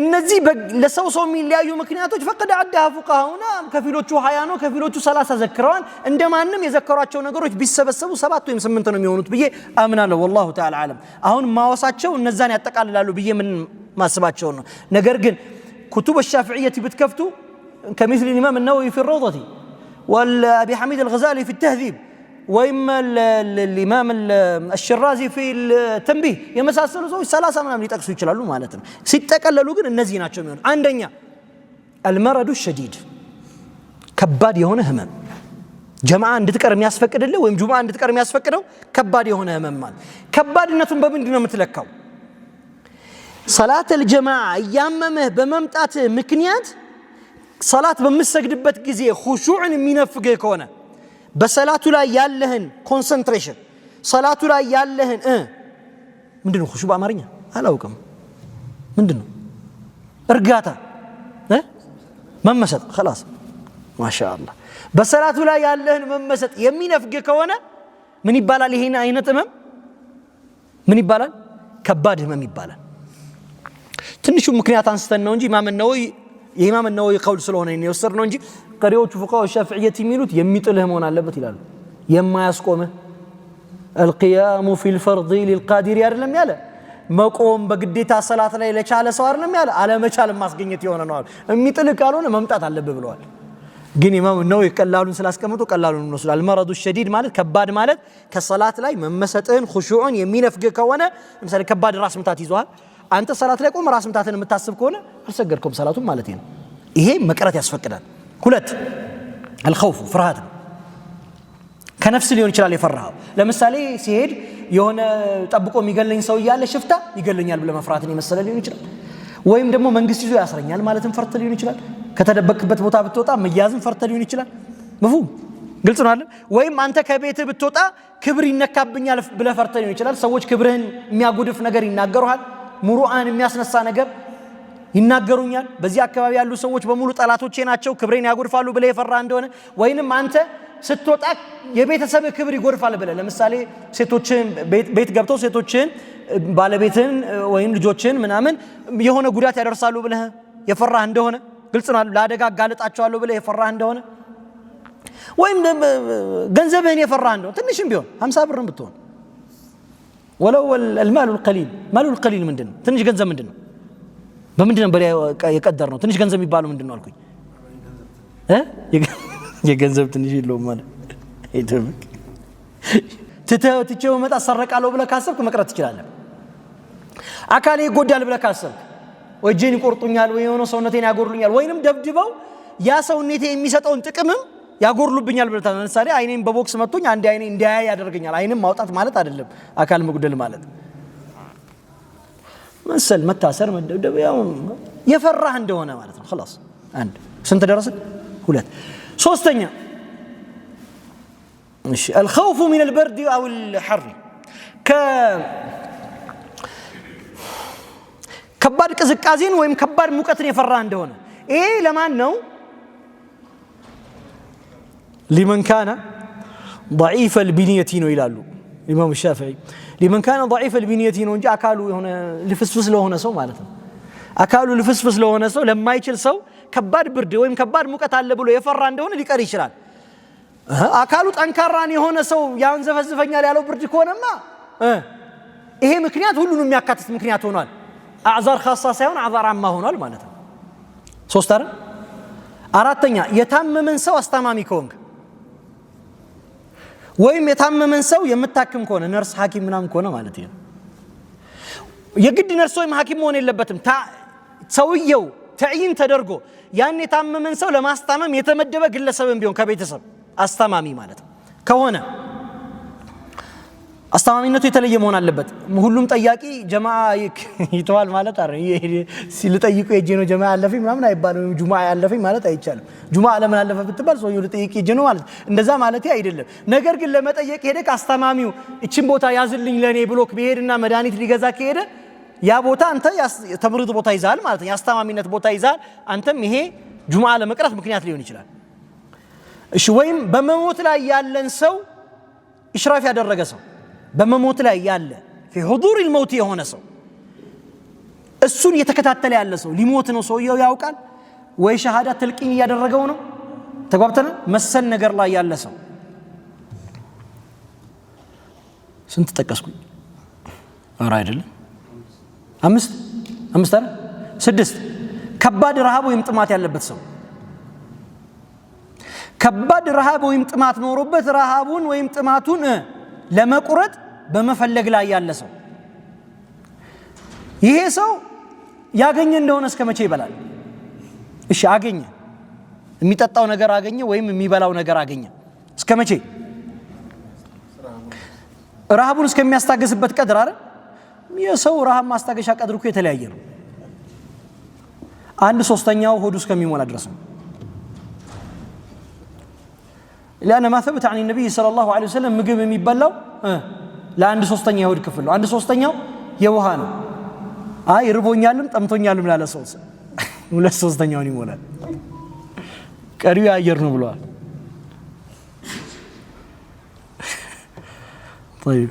እነዚህ ለሰው የሚለያዩ ምክንያቶች ፈቀደ አዳህ ፉቃሃውና ከፊሎቹ 20 ነው ከፊሎቹ 30 ዘክረዋል እንደማንም የዘከሯቸው ነገሮች ቢሰበሰቡ 7 ወይም 8 ነው የሚሆኑት ብዬ አምናለሁ والله تعالى عالم አሁን ማወሳቸው እነዛን ያጠቃልላሉ ብዬ ምን ማስባቸው ነው ነገር ግን كتب الشافعية بتكفتوا كمثل الإمام النووي في الروضة والأبي حميد الغزالي في التهذيب وإما الإمام الشرازي في التنبيه يمساسلوا زوج 3 ምናምን ሊጠቅሱ ይችላሉ ማለት ነው ሲጠቀለሉ ግን እነዚህ ናቸው የሚሆነው አንደኛ المرض الشديد ከባድ የሆነ ህመም ጀማዓ እንድትቀር የሚያስፈቅድልህ ወይም ጁማዓ እንድትቀር የሚያስፈቅደው ከባድ የሆነ ህመም ማለት ከባድነቱን በምንድን ነው የምትለካው ሰላት الجماعه ያመመህ በመምጣት ምክንያት ሰላት በመሰግድበት ጊዜ ኹሹዕን የሚነፍገህ ከሆነ በሰላቱ ላይ ያለህን ኮንሰንትሬሽን ሰላቱ ላይ ያለህን ምንድነው ኹሹዕ በአማርኛ አላውቅም ምንድነው እርጋታ መመሰጥ خلاص ማሻአላህ በሰላቱ ላይ ያለህን መመሰጥ የሚነፍግ ከሆነ ምን ይባላል ይሄን አይነት ህመም ምን ይባላል ከባድ ህመም ይባላል ትንሹ ምክንያት አንስተን ነው እንጂ ኢማም النووي قول ስለሆነ ነው የወሰድነው እንጂ ቀሪዎቹ فقهاء الشافعية የሚሉት የሚጥልህ መሆን አለበት ይላሉ የማያስቆምህ القيام في الفرض للقادر አይደለም ያለ መቆም በግዴታ ሰላት ላይ ለቻለ ሰው አይደለም ያለ አለ መቻል ማስገኘት የሆነ ነው የሚጥልህ ካልሆነ መምጣት አለበት ብለዋል ግን ኢማም النووي ቀላሉን ስላስቀምጡ ቀላሉን ነው ስላል المرض الشديد ማለት ከባድ ማለት ከሰላት ላይ መመሰጥን ኹሹዕን የሚነፍግ ከሆነ ለምሳሌ ከባድ ራስ ምታት ይዟል አንተ ሰላት ላይ ቆም ራስ ምታትን የምታስብ ከሆነ አልሰገድኩም ሰላቱን ማለት ነው ይሄ መቅረት ያስፈቅዳል ሁለት الخوف ፍርሃት ከነፍስ ሊሆን ይችላል የፈራው ለምሳሌ ሲሄድ የሆነ ጠብቆ የሚገለኝ ሰው ይያለ ሽፍታ ይገለኛል ብለ መፍራትን የመሰለ ሊሆን ይችላል ወይም ደግሞ መንግስት ይዞ ያስረኛል ማለትም ፈርተ ሊሆን ይችላል ከተደበቅበት ቦታ ብትወጣ መያዝም ፈርተ ሊሆን ይችላል መፍሁም ግልጽ ነው አይደል ወይም አንተ ከቤት ብትወጣ ክብር ይነካብኛል ብለ ፈርተ ሊሆን ይችላል ሰዎች ክብርህን የሚያጎድፍ ነገር ይናገሩሃል ሙሩአን የሚያስነሳ ነገር ይናገሩኛል በዚህ አካባቢ ያሉ ሰዎች በሙሉ ጠላቶቼ ናቸው ክብሬን ያጎድፋሉ ብለ የፈራ እንደሆነ ወይንም አንተ ስትወጣ የቤተሰብ ክብር ይጎድፋል ብለ ለምሳሌ ሴቶችን ቤት ገብተው ሴቶችን ባለቤትን ወይም ልጆችን ምናምን የሆነ ጉዳት ያደርሳሉ ብለ የፈራህ እንደሆነ ግልጽ ነው ለአደጋ ጋለጣቸዋለሁ ብለ የፈራህ እንደሆነ ወይም ገንዘብህን የፈራህ እንደሆነ ትንሽም ቢሆን 50 ብርም ብትሆን ولو المال القليل مال القليل ምንድነው ትንሽ ገንዘብ ምንድነው በምንድነው በላይ የቀደር ነው ትንሽ ገንዘብ የሚባለው ምንድነው አልኩኝ የገንዘብ ትንሽ የለውም ማለት አይደለም ትተው መጣ ሰረቃለው ብለ ካሰብክ መቅረት ትችላለህ አካሌ ይጎዳል ብለ ካሰብክ ወይ ጄን ይቆርጡኛል ወይ የሆነ ሰውነቴን ያጎርሉኛል ወይንም ደብድበው ያ ሰውነቴ የሚሰጠውን ጥቅምም ያጎርሉብኛል ብለ ለምሳሌ አይኔን በቦክስ መጥቶኝ አንድ አይኔ እንዲያይ ያደርገኛል አይኔን ማውጣት ማለት አይደለም አካል መጉደል ማለት መሰል መታሰር መደብደብ ያው የፈራህ እንደሆነ ማለት ነው خلاص አንድ ስንት ደረሰ ሁለት ሶስተኛ እሺ الخوف من البرد او الحر ከባድ ቅዝቃዜን ወይም ከባድ ሙቀትን የፈራህ እንደሆነ ይሄ ለማን ነው لمن كان ضعيف البنية ነው ይላሉ ኢማም ሻፊዒ لمن كان ضعيف البنية ነው እንጂ አካሉ የሆነ ልፍስፍስ ለሆነ ሰው ማለት ነው አካሉ ልፍስፍስ ለሆነ ሰው ለማይችል ሰው ከባድ ብርድ ወይም ከባድ ሙቀት አለ ብሎ የፈራ እንደሆነ ሊቀር ይችላል አካሉ ጠንካራን የሆነ ሰው ያንዘፈዝፈኛል ያለው ብርድ ከሆነማ ይሄ ምክንያት ሁሉንም የሚያካትት ምክንያት ሆኗል አዕዛር ኻሳ ሳይሆን አዕዛር አማ ሆኗል ማለት ነው ሶስት አራተኛ የታመመን ሰው አስተማሚ ከሆንክ ወይም የታመመን ሰው የምታክም ከሆነ ነርስ ሐኪም ምናምን ከሆነ ማለት ነው የግድ ነርስ ወይም ሐኪም መሆን የለበትም ሰውየው ተዕይን ተደርጎ ያን የታመመን ሰው ለማስታመም የተመደበ ግለሰብም ቢሆን ከቤተሰብ አስተማሚ ማለት ከሆነ አስተማሚነቱ የተለየ መሆን አለበት ሁሉም ጠያቂ ጀማዓ ይተዋል ማለት አይደል ሲልጠይቁ የጄ ነው ጀማዓ አለፈኝ ምናምን አይባልም ጁማዓ ያለፈኝ ማለት አይቻልም ጁማዓ ለምን አለፈ ብትባል ሰውየው ልጠይቅ የጄ ነው ማለት እንደዛ ማለት አይደለም ነገር ግን ለመጠየቅ ሄደ አስተማሚው እቺን ቦታ ያዝልኝ ለኔ ብሎክ ቢሄድና መድኃኒት ሊገዛ ከሄደ ያ ቦታ አንተ ተምሪድ ቦታ ይዛል ማለት ነው ያስተማሚነት ቦታ ይዛል አንተም ይሄ ጁምዓ ለመቅረት ምክንያት ሊሆን ይችላል እሺ ወይም በመሞት ላይ ያለን ሰው ኢሽራፍ ያደረገ ሰው በመሞት ላይ ያለ في حضور الموت የሆነ ሰው እሱን የተከታተለ ያለ ሰው ሊሞት ነው ሰውየው ያውቃል ወይ ሸሃዳ ተልቂን ያደረገው ነው ተጓብተና መሰል ነገር ላይ ያለ ሰው ስንት ተጠቀስኩኝ አራ አይደለም አምስት አይደል ስድስት ከባድ ረሃብ ወይም ጥማት ያለበት ሰው ከባድ ረሃብ ወይም ጥማት ኖሮበት ረሃቡን ወይም ጥማቱን ለመቁረጥ በመፈለግ ላይ ያለ ሰው ይሄ ሰው ያገኘ እንደሆነ እስከመቼ ይበላል እሺ አገኘ የሚጠጣው ነገር አገኘ ወይም የሚበላው ነገር አገኘ እስከመቼ ረሃቡን እስከሚያስታገስበት ቀድር አይደል የሰው ረሃብ ማስታገሻ ቀድር እኮ የተለያየ ነው አንድ ሶስተኛው ሆዱ እስከሚሞላ ድረስ ነው لأن ما ثبت عن النبي صلى الله عليه وسلم ምግብ የሚበላው ለአንድ ሶስተኛ የሆድ ክፍል ነው አንድ ሶስተኛው የውሃ ነው አይ ርቦኛልም ጠምቶኛልም ላለ ሰው ሁለት ሶስተኛውን ይሞላል ቀሪው አየር ነው ብለዋል طيب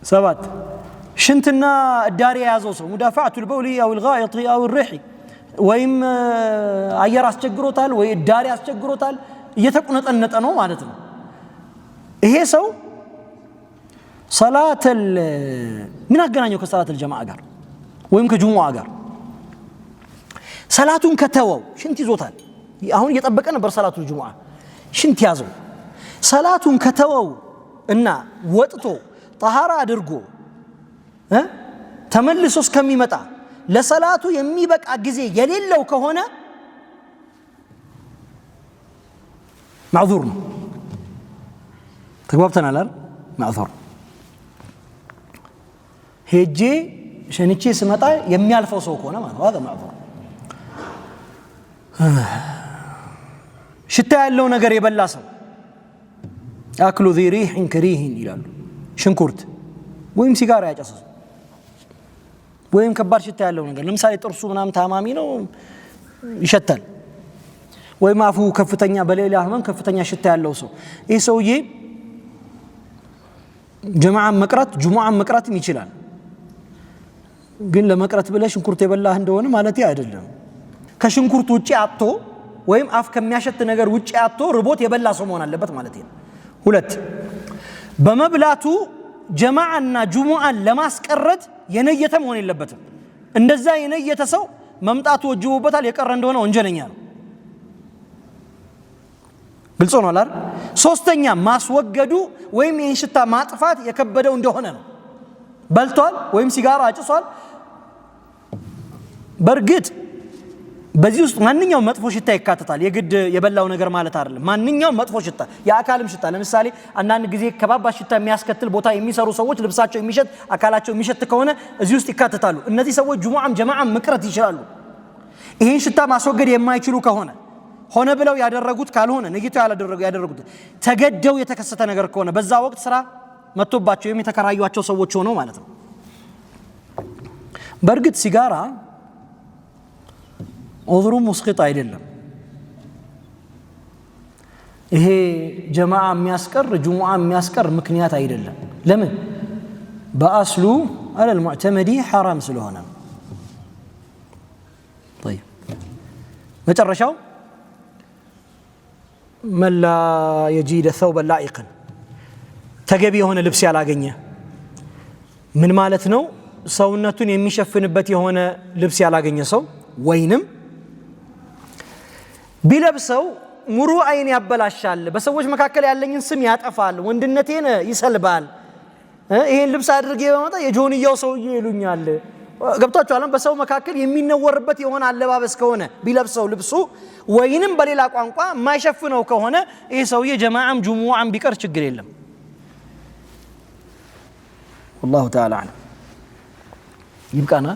سبعة شنتنا الداري يازو سو مدافعة البول أو الغائط أو الريح ويم አየር አስቸግሮታል ወይ ዳሪ አስቸግሮታል እየተቆነጠነጠ ነው ማለት ነው ይሄ ሰው صلاة ምን አገናኘው ከሰላት الجماعة ጋር ወይም ከጁሙዓ ጋር ሰላቱን ከተወው ሽንት ይዞታል አሁን እየጠበቀ ነበር ሰላቱ الجمعة ሽንት ያዘው ሰላቱን ከተወው እና ወጥቶ طهارة አድርጎ ተመልሶ እስከሚመጣ ለሰላቱ የሚበቃ ጊዜ የሌለው ከሆነ معذور ነው ተግባብተናል አይደል معذور ሄጄ ሸንቼ ስመጣ የሚያልፈው ሰው ከሆነ ማለት ነው هذا معذور ሽታ ያለው ነገር የበላ ሰው አክሉ ذي ريح كريه ይላሉ ሽንኩርት ወይም ሲጋራ ያጨሰ ወይም ከባድ ሽታ ያለው ነገር ለምሳሌ ጥርሱ ምናምን ታማሚ ነው ይሸታል ወይም አፉ ከፍተኛ በሌላ ህመም ከፍተኛ ሽታ ያለው ሰው ይሄ ሰውዬ ጁሙዓ መቅራትም ይችላል ግን ለመቅራት ብለህ ሽንኩርት የበላህ እንደሆነ ማለት አይደለም ከሽንኩርት ውጪ አጥቶ ወይም አፍ ከሚያሸት ነገር ውጪ አጥቶ ርቦት የበላ ሰው መሆን አለበት ማለት ነው ሁለት በመብላቱ ጀማዓና ጁሙዓን ለማስቀረት የነየተ መሆን የለበትም እንደዛ የነየተ ሰው መምጣቱ ወጅቦበታል የቀረ እንደሆነ ወንጀለኛ ነው ግልጽ ነው አይደል ሶስተኛ ማስወገዱ ወይም የሽታ ማጥፋት የከበደው እንደሆነ ነው በልቷል ወይም ሲጋራ አጭሷል በርግጥ በዚህ ውስጥ ማንኛውም መጥፎ ሽታ ይካተታል የግድ የበላው ነገር ማለት አይደለም ማንኛውም መጥፎ ሽታ የአካልም ሽታ ለምሳሌ አንዳንድ ጊዜ ከባባ ሽታ የሚያስከትል ቦታ የሚሰሩ ሰዎች ልብሳቸው የሚሸት አካላቸው የሚሸት ከሆነ እዚህ ውስጥ ይካተታሉ እነዚህ ሰዎች ጁሙዓም ጀማዓም መቅረት ይችላሉ ይሄን ሽታ ማስወገድ የማይችሉ ከሆነ ሆነ ብለው ያደረጉት ካልሆነ ነግይተው ያደረጉት ተገደው የተከሰተ ነገር ከሆነ በዛ ወቅት ስራ መጥቶባቸው የተከራዩአቸው ሰዎች ሆነው ማለት ነው በርግጥ ሲጋራ ዑذሩ ሙስቂጥ አይደለም ይሄ ጀማዓ የሚያስቀር ጁሙዓ የሚያስቀር ምክንያት አይደለም ለምን በአስሉ على المعتمد حرام ስለሆነ طيب መጨረሻው من لا يجيد ثوبا لائقا ተገቢ የሆነ ልብስ ያላገኘ ምን ማለት ነው ሰውነቱን የሚሸፍንበት የሆነ ልብስ ያላገኘ ሰው ወይንም ቢለብሰው ሙሩ አይን ያበላሻል በሰዎች መካከል ያለኝን ስም ያጠፋል ወንድነቴን ይሰልባል ይሄን ልብስ አድርጌ በመጣ የጆንያው ሰውዬ ይሉኛል ገብታችኋል በሰው መካከል የሚነወርበት የሆነ አለባበስ ከሆነ ቢለብሰው ልብሱ ወይንም በሌላ ቋንቋ ማይሸፍነው ከሆነ ይሄ ሰውዬ ጀማዓም ጁሙዓም ቢቀር ችግር የለም والله تعالى اعلم يبقى أنا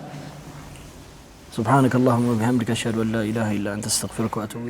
سبحانك اللهم وبحمدك أشهد أن لا إله إلا أنت أستغفرك وأتوب